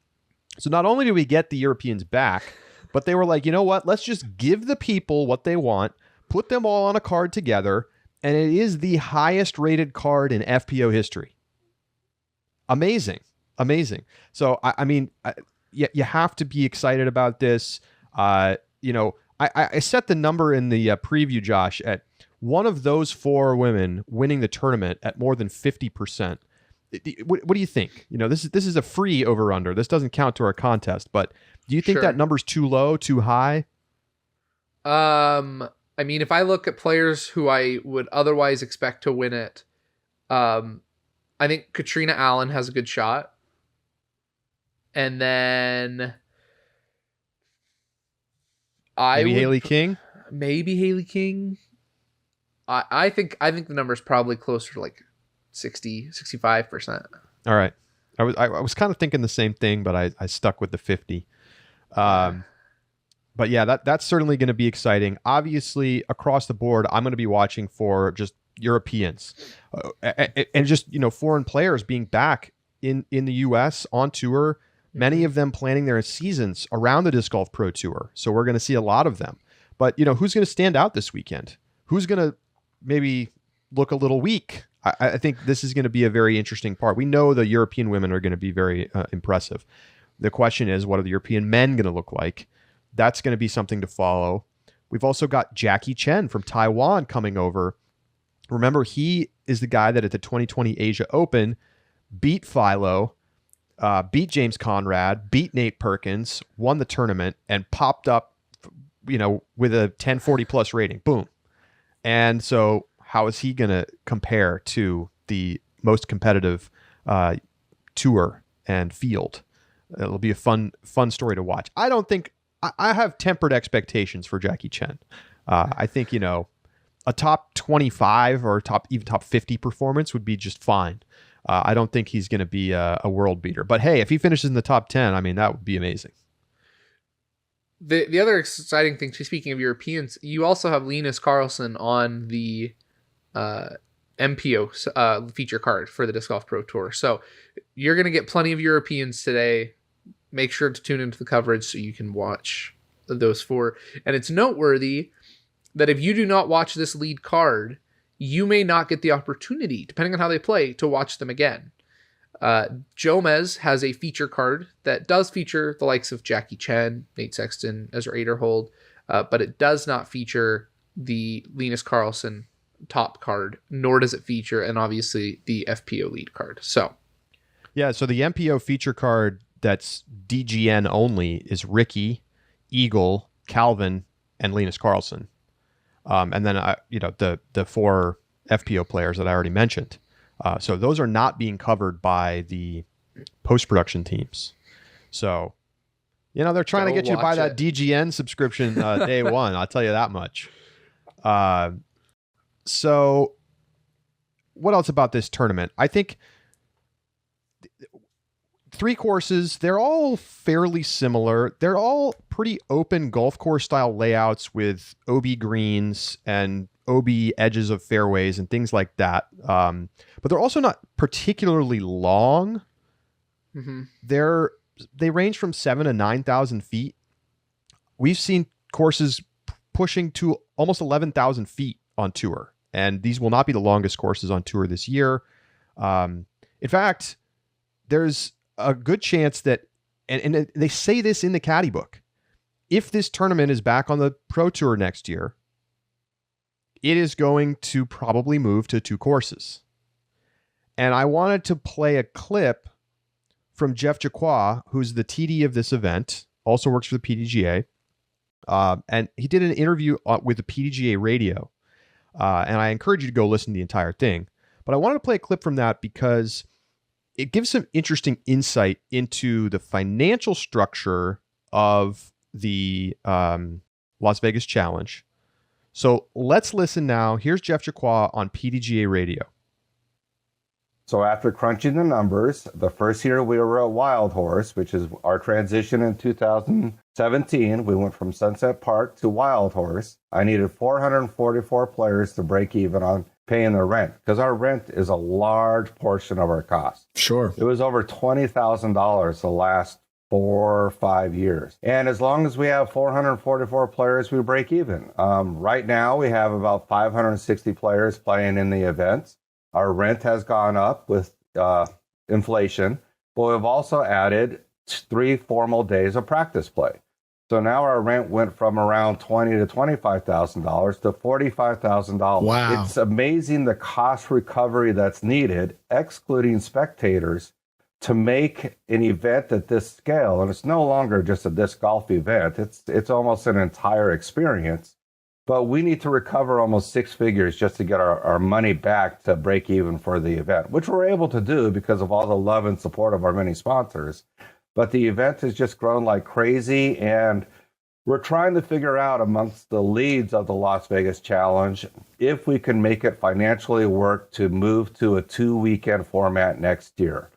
So not only do we get the Europeans back, but they were like, you know what? Let's just give the people what they want, put them all on a card together, and it is the highest rated card in FPO history. Amazing. So, you have to be excited about this. I set the number in the preview, Josh, at one of those 4 women winning the tournament at more than 50%. What do you think? This is a free over-under. This doesn't count to our contest, but do you think that number's too low, too high? If I look at players who I would otherwise expect to win it, I think Katrina Allen has a good shot. And then Maybe Haley King? Maybe Haley King. I think the number is probably closer to like 65%. All right. I was kind of thinking the same thing, but I stuck with the 50. But yeah, that's certainly going to be exciting. Obviously, across the board, I'm going to be watching for just Europeans and just foreign players being back in the U.S. on tour. Many of them planning their seasons around the Disc Golf Pro Tour. So we're going to see a lot of them. But who's going to stand out this weekend? Who's going to maybe look a little weak? I think this is going to be a very interesting part. We know the European women are going to be very impressive. The question is, what are the European men going to look like? That's going to be something to follow. We've also got Jackie Chen from Taiwan coming over. Remember, he is the guy that at the 2020 Asia Open beat Philo, beat James Conrad, beat Nate Perkins, won the tournament, and popped up, with a 1040 plus rating. Boom. And so how is he going to compare to the most competitive tour and field? It'll be a fun story to watch. I have tempered expectations for Jackie Chen. I think, a top 25 or even top 50 performance would be just fine. I don't think he's going to be a world beater. But hey, if he finishes in the top 10, I mean, that would be amazing. The other exciting thing, speaking of Europeans, you also have Linus Carlsen on the MPO feature card for the Disc Golf Pro Tour. So you're going to get plenty of Europeans today. Make sure to tune into the coverage so you can watch those four. And it's noteworthy that if you do not watch this lead card, you may not get the opportunity, depending on how they play, to watch them again. Jomez has a feature card that does feature the likes of Jackie Chen, Nate Sexton, Ezra Aderhold, but it does not feature the Linus Carlsen top card, nor does it feature, and obviously, the FPO lead card. So the MPO feature card that's DGN only is Ricky, Eagle, Calvin, and Linus Carlsen. And then, the four FPO players that I already mentioned. So those are not being covered by the post-production teams. So, they're trying to get you to buy that DGN subscription day one. I'll tell you that much. So what else about this tournament? I think 3 courses, they're all fairly similar. They're all pretty open golf course style layouts with OB greens and OB edges of fairways and things like that. But they're also not particularly long. Mm-hmm. They range from 7,000 to 9,000 feet. We've seen courses pushing to almost 11,000 feet on tour, and these will not be the longest courses on tour this year. In fact, there's a good chance that, and they say this in the caddy book, if this tournament is back on the Pro Tour next year, it is going to probably move to 2 courses. And I wanted to play a clip from Jeff Jacquat, who's the TD of this event, also works for the PDGA. And he did an interview with the PDGA radio. And I encourage you to go listen to the entire thing. But I wanted to play a clip from that because it gives some interesting insight into the financial structure of the Las Vegas Challenge. So let's listen now. Here's Jeff Jacquat on PDGA radio. So after crunching the numbers, the first year we were at Wild Horse, which is our transition in 2017, we went from Sunset Park to Wild Horse. I needed 444 players to break even on paying their rent, because our rent is a large portion of our cost. Sure. It was over $20,000 the last 4 or 5 years. And as long as we have 444 players, we break even. Right now, we have about 560 players playing in the events. Our rent has gone up with inflation, but we've also added 3 formal days of practice play. So now our rent went from around $20,000 to $25,000 to $45,000. Wow. It's amazing the cost recovery that's needed, excluding spectators, to make an event at this scale. And it's no longer just a disc golf event. It's almost an entire experience. But we need to recover almost 6 figures just to get our money back to break even for the event, which we're able to do because of all the love and support of our many sponsors. But the event has just grown like crazy, and we're trying to figure out amongst the leads of the Las Vegas Challenge if we can make it financially work to move to a 2-weekend format next year.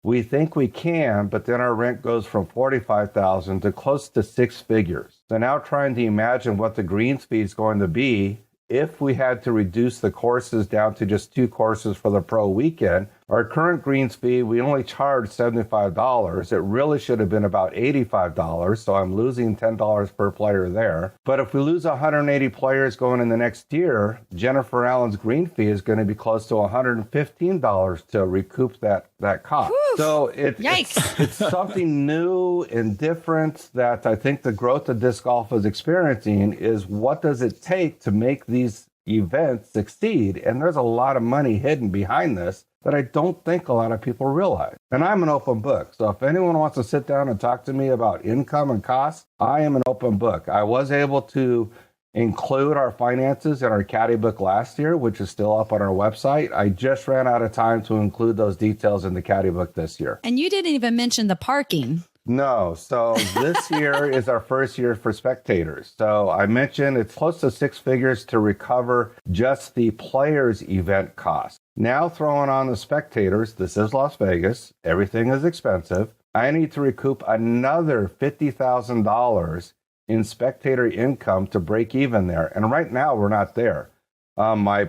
We think we can, but then our rent goes from $45,000 to close to 6 figures. So now trying to imagine what the greens fee is going to be if we had to reduce the courses down to just 2 courses for the pro weekend, Our current greens fee, we only charge $75. It really should have been about $85, so I'm losing $10 per player there. But if we lose 180 players going in the next year, Jennifer Allen's green fee is going to be close to $115 to recoup that cost. Whew. So Yikes. it's something new and different that I think the growth of disc golf is experiencing is what does it take to make these events succeed? And there's a lot of money hidden behind this that I don't think a lot of people realize. And I'm an open book. So if anyone wants to sit down and talk to me about income and costs, I am an open book. I was able to include our finances in our caddy book last year, which is still up on our website. I just ran out of time to include those details in the caddy book this year. And you didn't even mention the parking. No. So this year is our first year for spectators. So I mentioned it's close to six figures to recover just the players' event cost. Now throwing on the spectators, this is Las Vegas. Everything is expensive. I need to recoup another $50,000 in spectator income to break even there. And right now we're not there. My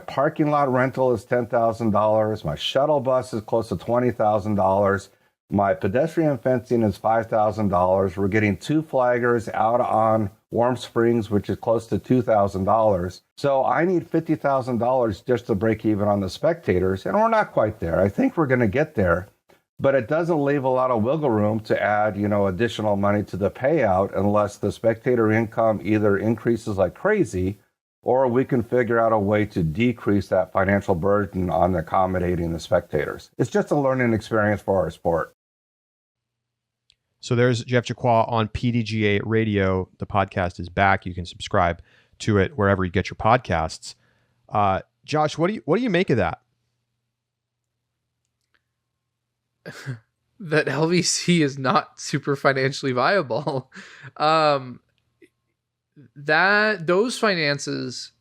parking lot rental is $10,000. My shuttle bus is close to $20,000. My pedestrian fencing is $5,000. We're getting 2 flaggers out on Warm Springs, which is close to $2,000. So I need $50,000 just to break even on the spectators, and we're not quite there. I think we're going to get there, but it doesn't leave a lot of wiggle room to add, additional money to the payout unless the spectator income either increases like crazy or we can figure out a way to decrease that financial burden on accommodating the spectators. It's just a learning experience for our sport. So there's Jeff Jacquot on PDGA Radio. The podcast is back. You can subscribe to it wherever you get your podcasts. Josh, what do you make of that? That LVC is not super financially viable. Those finances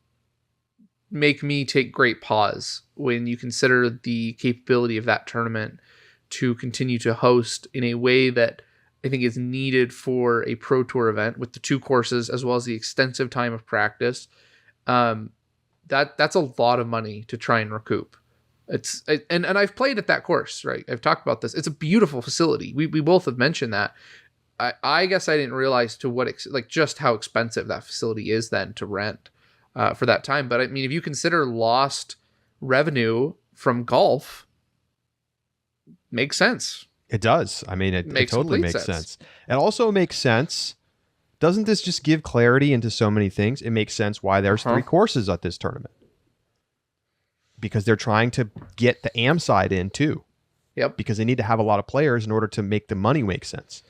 make me take great pause when you consider the capability of that tournament to continue to host in a way that I think is needed for a Pro Tour event with the 2 courses as well as the extensive time of practice. That's a lot of money to try and recoup. And I've played at that course, right? I've talked about this. It's a beautiful facility. We both have mentioned that. I guess I didn't realize to what just how expensive that facility is then to rent for that time. But I mean, if you consider lost revenue from golf, makes sense. It does. I mean, it totally makes sense. It also makes sense. Doesn't this just give clarity into so many things? It makes sense why there's 3 courses at this tournament. Because they're trying to get the AM side in too. Yep. Because they need to have a lot of players in order to make the money make sense.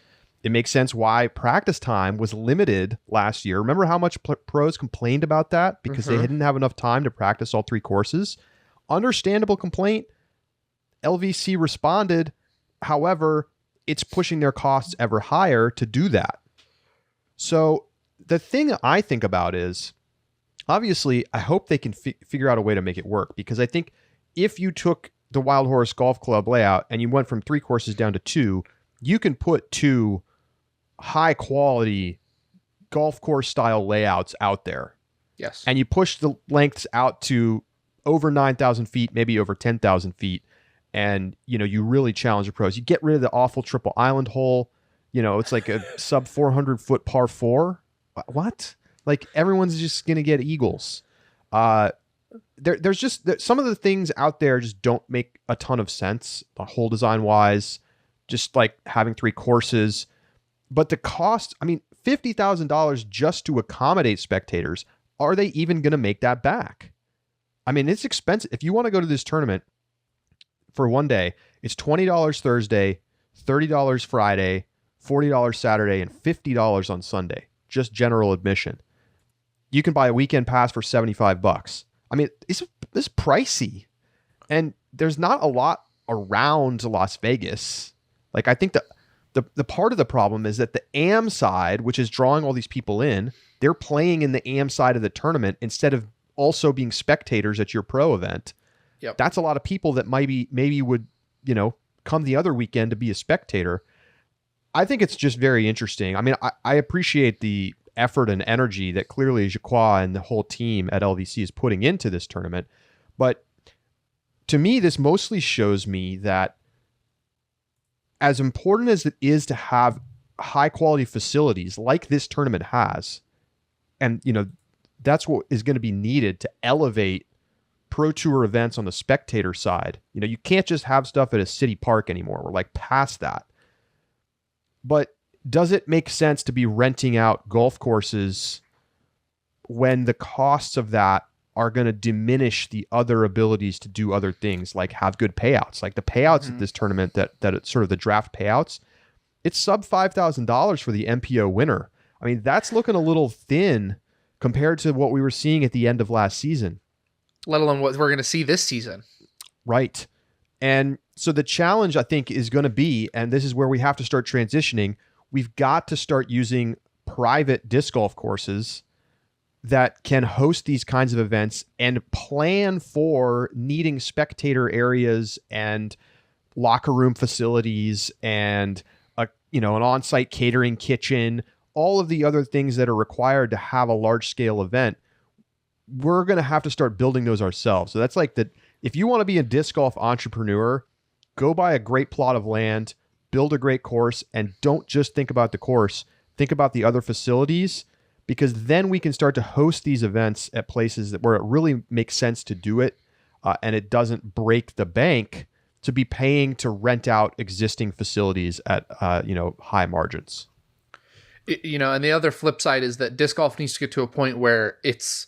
It makes sense why practice time was limited last year. Remember how much pros complained about that? Because they didn't have enough time to practice all 3 courses. Understandable complaint. LVC responded. However, it's pushing their costs ever higher to do that. So the thing I think about is, obviously, I hope they can figure out a way to make it work, because I think if you took the Wild Horse Golf Club layout and you went from 3 courses down to 2, you can put 2 high quality golf course style layouts out there. Yes. And you push the lengths out to over 9,000 feet, maybe over 10,000 feet. And, you really challenge the pros. You get rid of the awful triple island hole. It's like a sub 400 foot par 4. What? Like, everyone's just going to get eagles. There's just some of the things out there just don't make a ton of sense, hole design wise, just like having 3 courses. But the cost, I mean, $50,000 just to accommodate spectators. Are they even going to make that back? I mean, it's expensive. If you want to go to this tournament for one day, it's $20 Thursday, $30 Friday, $40 Saturday, and $50 on Sunday. Just general admission. You can buy a weekend pass for $75. I mean, it's pricey. And there's not a lot around Las Vegas. Like, I think the part of the problem is that the AM side, which is drawing all these people in, they're playing in the AM side of the tournament instead of also being spectators at your pro event. Yep. That's a lot of people that maybe would, come the other weekend to be a spectator. I think it's just very interesting. I mean, I appreciate the effort and energy that clearly Jacquot and the whole team at LVC is putting into this tournament. But to me, this mostly shows me that as important as it is to have high quality facilities like this tournament has, and that's what is going to be needed to elevate Pro Tour events on the spectator side. You can't just have stuff at a city park anymore. We're like past that. But does it make sense to be renting out golf courses when the costs of that are going to diminish the other abilities to do other things, like have good payouts? Like the payouts at this tournament, that it's sort of the draft payouts, it's sub $5,000 for the MPO winner. I mean, that's looking a little thin compared to what we were seeing at the end of last season. Let alone what we're going to see this season. Right. And so the challenge, I think, is going to be, and this is where we have to start transitioning, we've got to start using private disc golf courses that can host these kinds of events and plan for needing spectator areas and locker room facilities and an on-site catering kitchen, all of the other things that are required to have a large-scale event. We're going to have to start building those ourselves. So that's like if you want to be a disc golf entrepreneur, go buy a great plot of land, build a great course, and don't just think about the course. Think about the other facilities, because then we can start to host these events at places where it really makes sense to do it, and it doesn't break the bank to be paying to rent out existing facilities at high margins. And the other flip side is that disc golf needs to get to a point where it's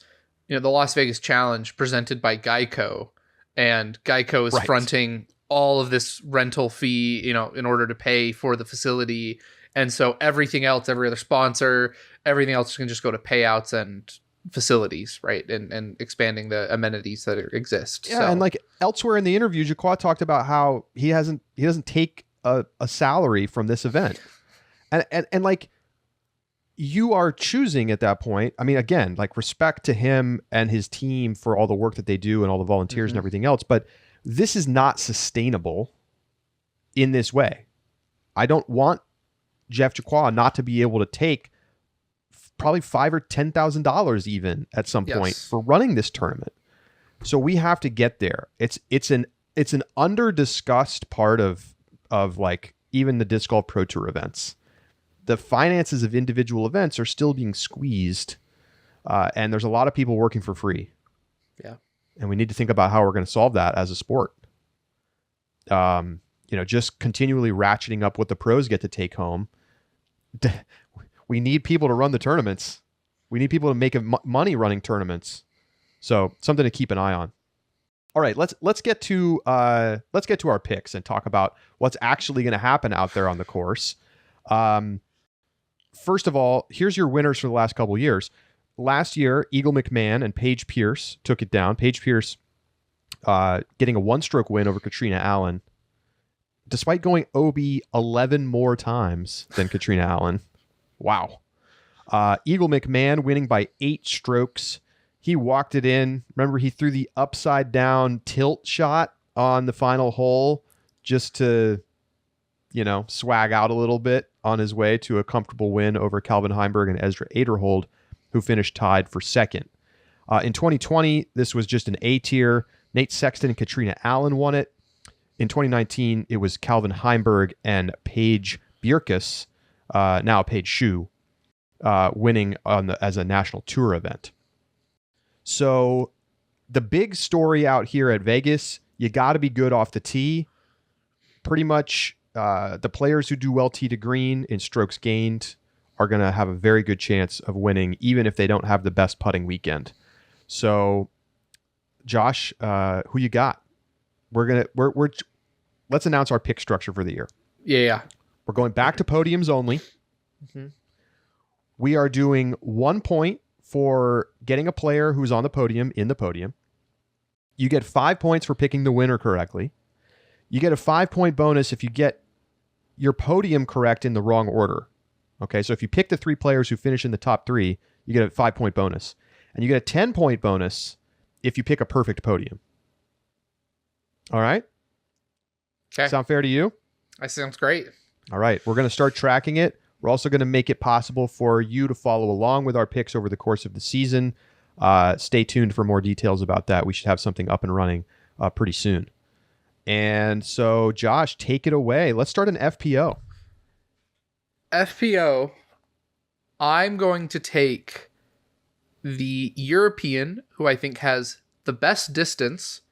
the Las Vegas Challenge presented by Geico, and Geico is fronting all of this rental fee, in order to pay for the facility. And so everything else, every other sponsor, everything else can just go to payouts and facilities, right? And expanding the amenities that exist. Yeah, and like elsewhere in the interview, Jacquat talked about how he doesn't take a salary from this event. And like, you are choosing at that point. I mean, again, like, respect to him and his team for all the work that they do and all the volunteers and everything else. But this is not sustainable in this way. I don't want Jeff Jacquat not to be able to take probably $5,000 or $10,000 even at some point for running this tournament. So we have to get there. It's an under discussed part of like even the Disc Golf Pro Tour events. The finances of individual events are still being squeezed, and there's a lot of people working for free. Yeah. And we need to think about how we're going to solve that as a sport. Just continually ratcheting up what the pros get to take home. We need people to run the tournaments. We need people to make money running tournaments. So something to keep an eye on. All right, let's get to our picks and talk about what's actually going to happen out there on the course. First of all, here's your winners for the last couple of years. Last year, Eagle McMahon and Paige Pierce took it down. Paige Pierce getting a one-stroke win over Katrina Allen, despite going OB 11 more times than Katrina Allen. Wow. Eagle McMahon winning by 8 strokes. He walked it in. Remember, he threw the upside down tilt shot on the final hole just to, swag out a little bit on his way to a comfortable win over Calvin Heimberg and Ezra Aderhold, who finished tied for second. In 2020, this was just an A tier. Nate Sexton and Katrina Allen won it. In 2019, it was Calvin Heimberg and Paige Bierkus, now Paige Shue, winning as a national tour event. So the big story out here at Vegas, you got to be good off the tee. Pretty much the players who do well tee to green in strokes gained are going to have a very good chance of winning, even if they don't have the best putting weekend. So, Josh, who you got? Let's announce our pick structure for the year. Yeah. We're going back to podiums only. Mm-hmm. We are doing 1 point for getting a player who's on the podium in the podium. You get 5 points for picking the winner correctly. You get a 5-point bonus if you get your podium correct in the wrong order. Okay, so if you pick the 3 players who finish in the top 3, you get a 5-point bonus. And you get a 10-point bonus if you pick a perfect podium. All right? Okay. Sound fair to you? That sounds great. All right, we're going to start tracking it. We're also going to make it possible for you to follow along with our picks over the course of the season. Stay tuned for more details about that. We should have something up and running pretty soon. And so, Josh, take it away. Let's start an FPO. FPO, I'm going to take the European, who I think has the best distance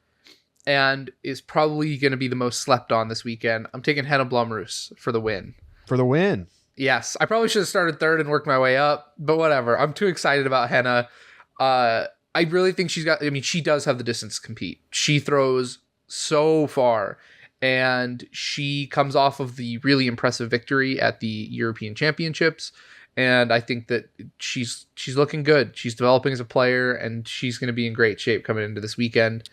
and is probably going to be the most slept on this weekend. I'm taking Henna Blomroos for the win. For the win. Yes, I probably should have started third and worked my way up, but whatever. I'm too excited about Henna. I really think she does have the distance to compete. She throws so far, and she comes off of the really impressive victory at the European Championships, and I think that she's looking good. She's developing as a player, and she's going to be in great shape coming into this weekend.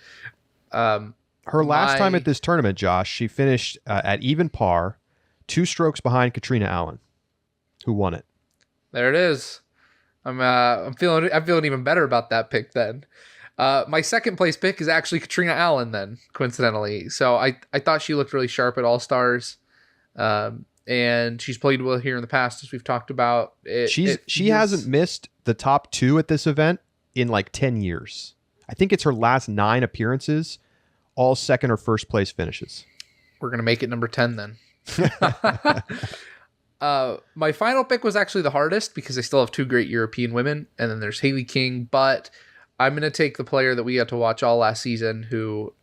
Her last time at this tournament, Josh, she finished at even par, 2 strokes behind Katrina Allen, who won it. There it is. I'm feeling even better about that pick then. My second place pick is actually Katrina Allen then, coincidentally. So I thought she looked really sharp at All-Stars. And she's played well here in the past, as we've talked about. She hasn't missed the top 2 at this event in like 10 years. I think it's her last 9 appearances, all second or first place finishes. We're going to make it number 10 then. My final pick was actually the hardest because I still have 2 great European women, and then there's Haley King, but I'm going to take the player that we got to watch all last season who,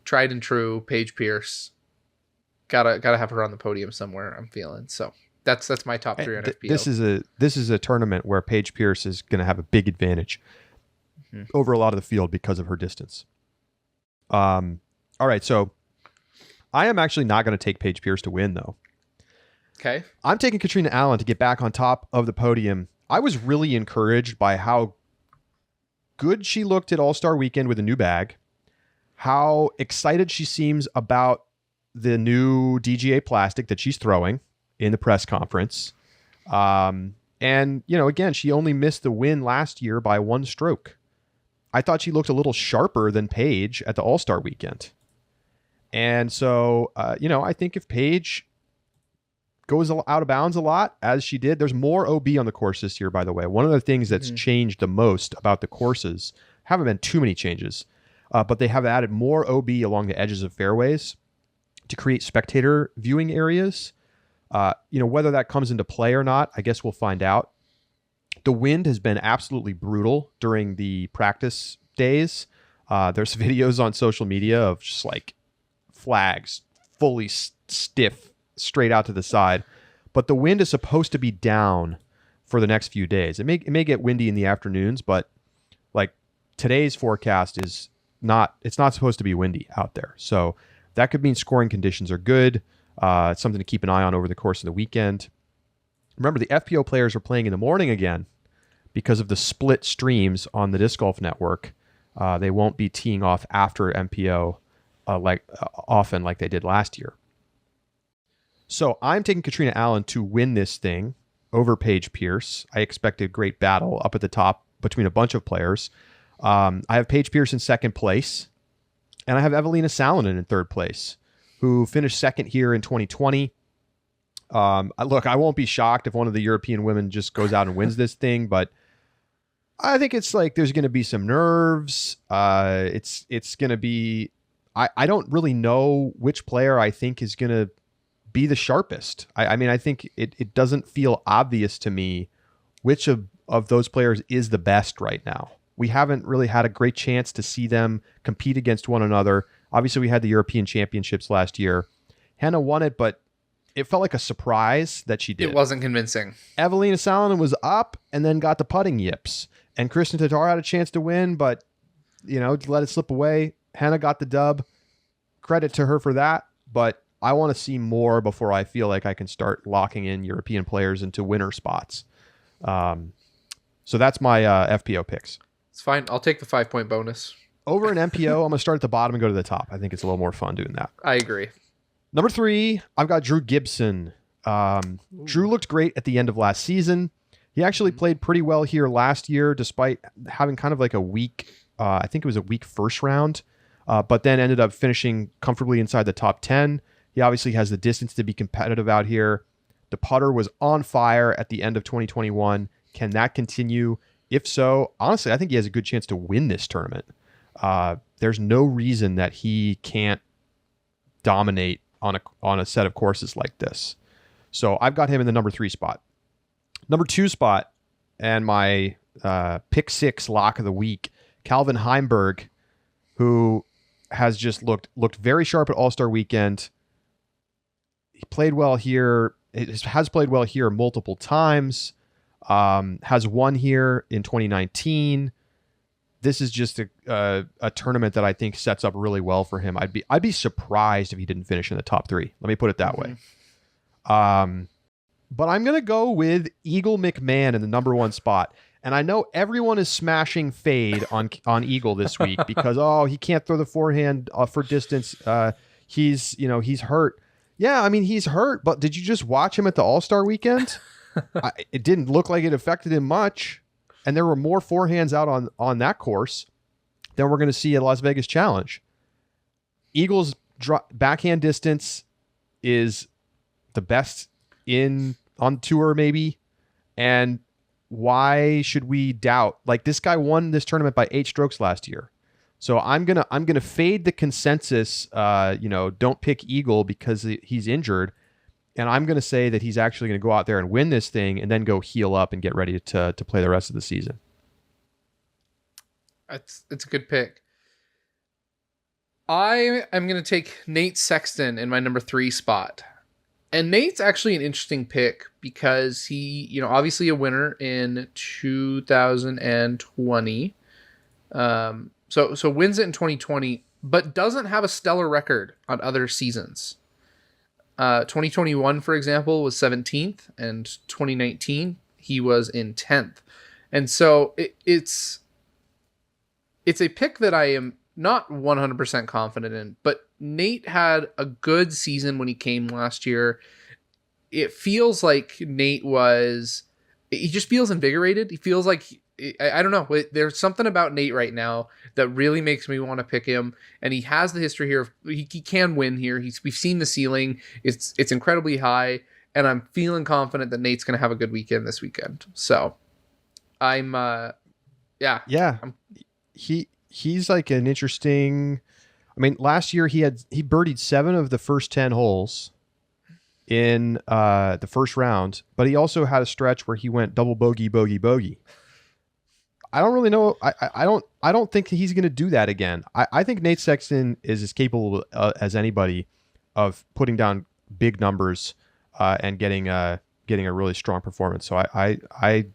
tried and true, Paige Pierce. Gotta have her on the podium somewhere, I'm feeling. So that's my top 3 on FPO. This is a tournament where Paige Pierce is going to have a big advantage over a lot of the field because of her distance. All right, so I am actually not going to take Paige Pierce to win, though. Okay. I'm taking Katrina Allen to get back on top of the podium. I was really encouraged by how good she looked at All-Star Weekend with a new bag, how excited she seems about the new DGA plastic that she's throwing in the press conference. And, again, she only missed the win last year by 1 stroke. I thought she looked a little sharper than Paige at the All-Star Weekend. And so, I think if Paige goes out of bounds a lot, as she did. There's more OB on the course this year, by the way. One of the things that's changed the most about the courses, haven't been too many changes, but they have added more OB along the edges of fairways to create spectator viewing areas. Whether that comes into play or not, I guess we'll find out. The wind has been absolutely brutal during the practice days. There's videos on social media of just like flags fully stiff straight out to the side, but the wind is supposed to be down for the next few days. It may get windy in the afternoons, but like today's forecast is it's not supposed to be windy out there. So that could mean scoring conditions are good. It's something to keep an eye on over the course of the weekend. Remember, the FPO players are playing in the morning again because of the split streams on the Disc Golf Network. They won't be teeing off after MPO often like they did last year. So I'm taking Katrina Allen to win this thing over Paige Pierce. I expect a great battle up at the top between a bunch of players. I have Paige Pierce in second place, and I have Evelina Salonen in third place, who finished second here in 2020. Look, I won't be shocked if one of the European women just goes out and wins this thing, but I think it's like there's going to be some nerves. It's going to be... I don't really know which player I think is going to be the sharpest. I think it doesn't feel obvious to me which of those players is the best right now. We haven't really had a great chance to see them compete against one another. Obviously, we had the European Championships last year. Henna won it, but it felt like a surprise that she did. It wasn't convincing. Evelina Salonen was up and then got the putting yips. And Kristen Tatar had a chance to win, but, let it slip away. Henna got the dub. Credit to her for that, but I want to see more before I feel like I can start locking in European players into winner spots. So that's my FPO picks. It's fine. I'll take the 5-point bonus. Over an MPO, I'm going to start at the bottom and go to the top. I think it's a little more fun doing that. I agree. Number 3, I've got Drew Gibson. Drew looked great at the end of last season. He actually played pretty well here last year, despite having kind of like a weak, I think it was a weak first round, but then ended up finishing comfortably inside the top 10. He obviously has the distance to be competitive out here. The putter was on fire at the end of 2021. Can that continue? If so, honestly, I think he has a good chance to win this tournament. there's no reason that he can't dominate on a set of courses like this. So I've got him in the number 3 spot. Number 2 spot, and my pick 6 lock of the week, Calvin Heimberg, who has just looked very sharp at All-Star Weekend. He played well here. Has played well here multiple times. Has won here in 2019. This is just a tournament that I think sets up really well for him. I'd be surprised if he didn't finish in the top 3. Let me put it that way. But I'm gonna go with Eagle McMahon in the number 1 spot. And I know everyone is smashing fade on Eagle this week because he can't throw the forehand for distance. He's hurt. Yeah, I mean he's hurt. But did you just watch him at the All-Star Weekend? It didn't look like it affected him much. And there were more forehands out on that course than we're going to see at Las Vegas Challenge. Eagle's backhand distance is the best on tour, maybe. And why should we doubt? Like, this guy won this tournament by 8 strokes last year. So I'm gonna fade the consensus. Don't pick Eagle because he's injured. And I'm going to say that he's actually going to go out there and win this thing and then go heal up and get ready to play the rest of the season. It's a good pick. I am going to take Nate Sexton in my number 3 spot. And Nate's actually an interesting pick because he, obviously a winner in 2020. So wins it in 2020, but doesn't have a stellar record on other seasons. 2021, for example, was 17th, and 2019 he was in 10th. And so it's a pick that I am not 100% confident in, but Nate had a good season when he came last year. It feels like he just feels invigorated. He feels like, I don't know. There's something about Nate right now that really makes me want to pick him. And he has the history here. He can win here. We've seen the ceiling. It's incredibly high. And I'm feeling confident that Nate's going to have a good weekend this weekend. So I'm, Yeah. He's like an interesting, last year he birdied 7 of the first 10 holes in the first round, but he also had a stretch where he went double bogey, bogey, bogey. I don't really know. I don't think he's going to do that again. I think Nate Sexton is as capable as anybody of putting down big numbers and getting a really strong performance. So I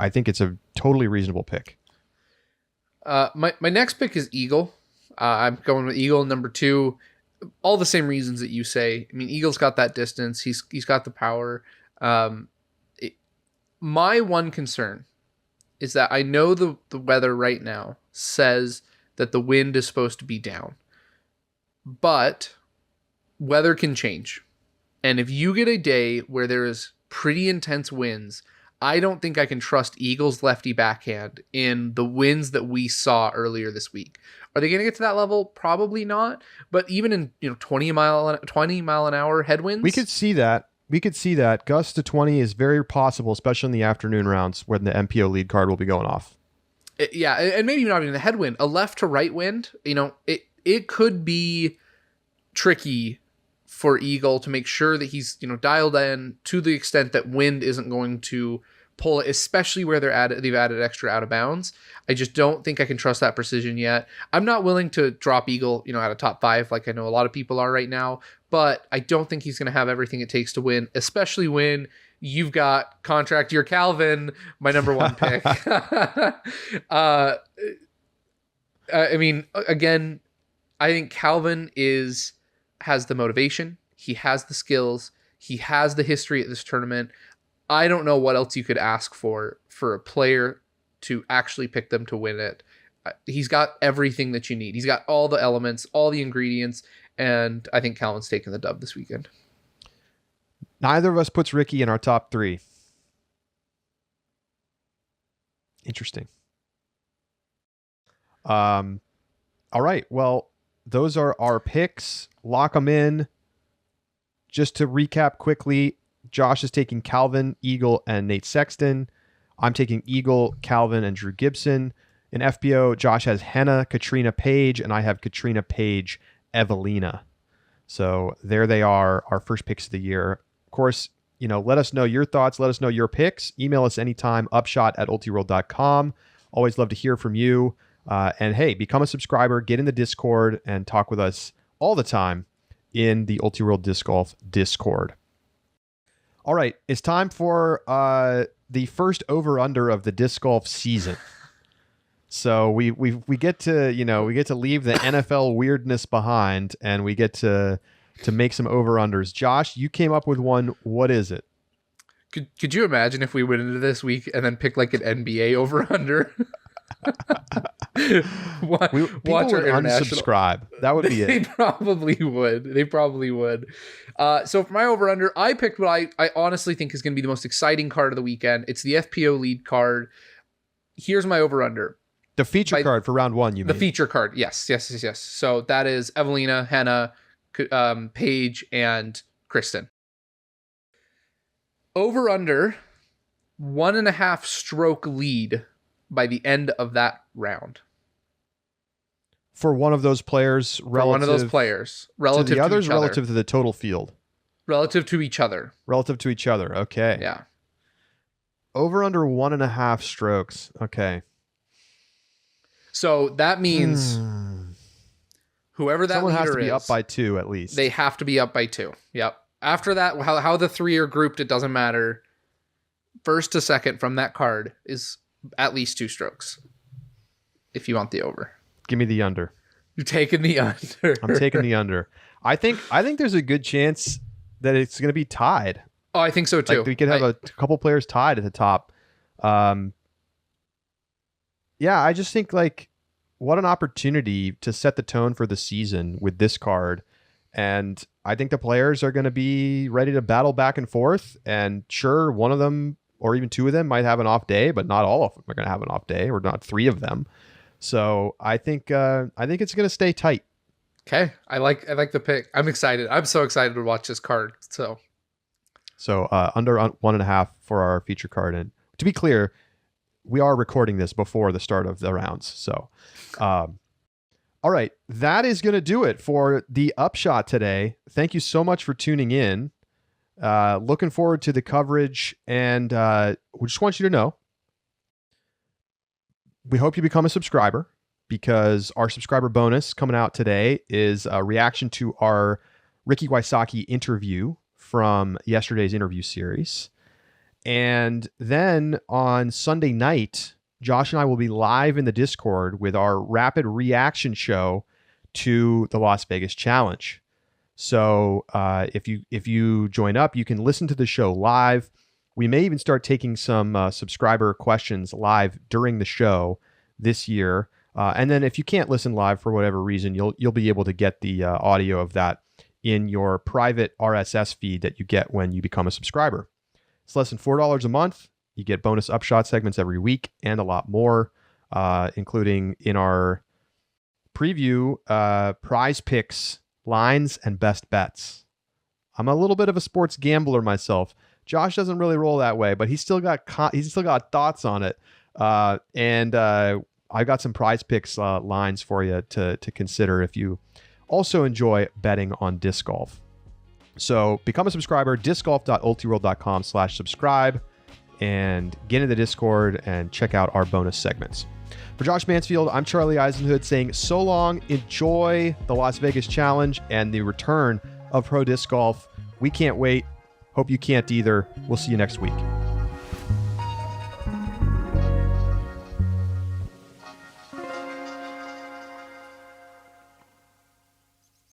think it's a totally reasonable pick. My next pick is Eagle. I'm going with Eagle number 2. All the same reasons that you say. Eagle's got that distance. He's got the power. My one concern is that I know the weather right now says that the wind is supposed to be down. But weather can change. And if you get a day where there is pretty intense winds, I don't think I can trust Eagle's lefty backhand in the winds that we saw earlier this week. Are they going to get to that level? Probably not. But even in 20 mile an hour headwinds, we could see that. Gust to 20 is very possible, especially in the afternoon rounds when the MPO lead card will be going off. Yeah, and maybe not even the headwind, a left to right wind. It could be tricky for Eagle to make sure that he's dialed in to the extent that wind isn't going to pull it, especially where they've added extra out of bounds. I just don't think I can trust that precision yet. I'm not willing to drop Eagle, at a top 5 like I know a lot of people are right now, but I don't think he's going to have everything it takes to win, especially when you've got contract year Calvin, my number 1 pick. Again, I think Calvin has the motivation. He has the skills. He has the history at this tournament. I don't know what else you could ask for a player to actually pick them to win it. He's got everything that you need. He's got all the elements, all the ingredients, and I think Calvin's taking the dub this weekend. Neither of us puts Ricky in our top 3. Interesting. All right. Well, those are our picks. Lock them in. Just to recap quickly, Josh is taking Calvin, Eagle, and Nate Sexton. I'm taking Eagle, Calvin, and Drew Gibson. In FPO, Josh has Henna, Katrina Page, and I have Katrina Page, Evelina. So there they are, our first picks of the year. Of course, let us know your thoughts. Let us know your picks. Email us anytime, upshot@ultiworld.com. Always love to hear from you. And hey, become a subscriber, get in the Discord, and talk with us all the time in the Ultiworld Disc Golf Discord. All right, it's time for the first over/under of the disc golf season. So we get to leave the NFL weirdness behind, and we get to make some over/unders. Josh, you came up with one. What is it? Could you imagine if we went into this week and then picked like an NBA over/under? People would unsubscribe. That would be it. They probably would. So for my over/under, I picked what I honestly think is going to be the most exciting card of the weekend. It's the FPO lead card. Here's my over/under. The feature card for round one, you mean? The feature card, yes. So that is Evelina, Henna, Paige, and Kristen. Over/under 1.5 stroke lead by the end of that round. For one of those players, relative to the others, relative to the total field. Relative to each other. Okay. Yeah. Over/under 1.5 strokes. Okay. So that means whoever that someone leader has to be is, up by 2 at least. They have to be up by 2. Yep. After that, how the 3 are grouped, it doesn't matter. First to second from that card is at least 2 strokes. If you want the over. Give me the under. You're taking the under. I'm taking the under. I think there's a good chance that it's going to be tied. Oh, I think so too. Like we could have a couple players tied at the top. Yeah, I just think like what an opportunity to set the tone for the season with this card. And I think the players are going to be ready to battle back and forth. And sure, one of them or even 2 of them might have an off day, but not all of them are going to have an off day, or not 3 of them. So I think it's going to stay tight. Okay, I like the pick. I'm excited. I'm so excited to watch this card. So under 1.5 for our feature card. And to be clear, we are recording this before the start of the rounds. So, all right, that is going to do it for the Upshot today. Thank you so much for tuning in. Looking forward to the coverage, and we just want you to know, we hope you become a subscriber, because our subscriber bonus coming out today is a reaction to our Ricky Wysocki interview from yesterday's interview series. And then on Sunday night, Josh and I will be live in the Discord with our rapid reaction show to the Las Vegas Challenge. So if you join up, you can listen to the show live. We may even start taking some subscriber questions live during the show this year. And then if you can't listen live for whatever reason, you'll be able to get the audio of that in your private RSS feed that you get when you become a subscriber. It's less than $4 a month. You get bonus Upshot segments every week and a lot more, including in our preview, prize picks, lines, and best bets. I'm a little bit of a sports gambler myself. Josh doesn't really roll that way, but he's still got thoughts on it. And I've got some prize picks lines for you to consider if you also enjoy betting on disc golf. So become a subscriber, discgolf.ultiworld.com/subscribe, and get in the Discord and check out our bonus segments. For Josh Mansfield, I'm Charlie Eisenhood saying so long. Enjoy the Las Vegas Challenge and the return of Pro Disc Golf. We can't wait. Hope you can't either. We'll see you next week.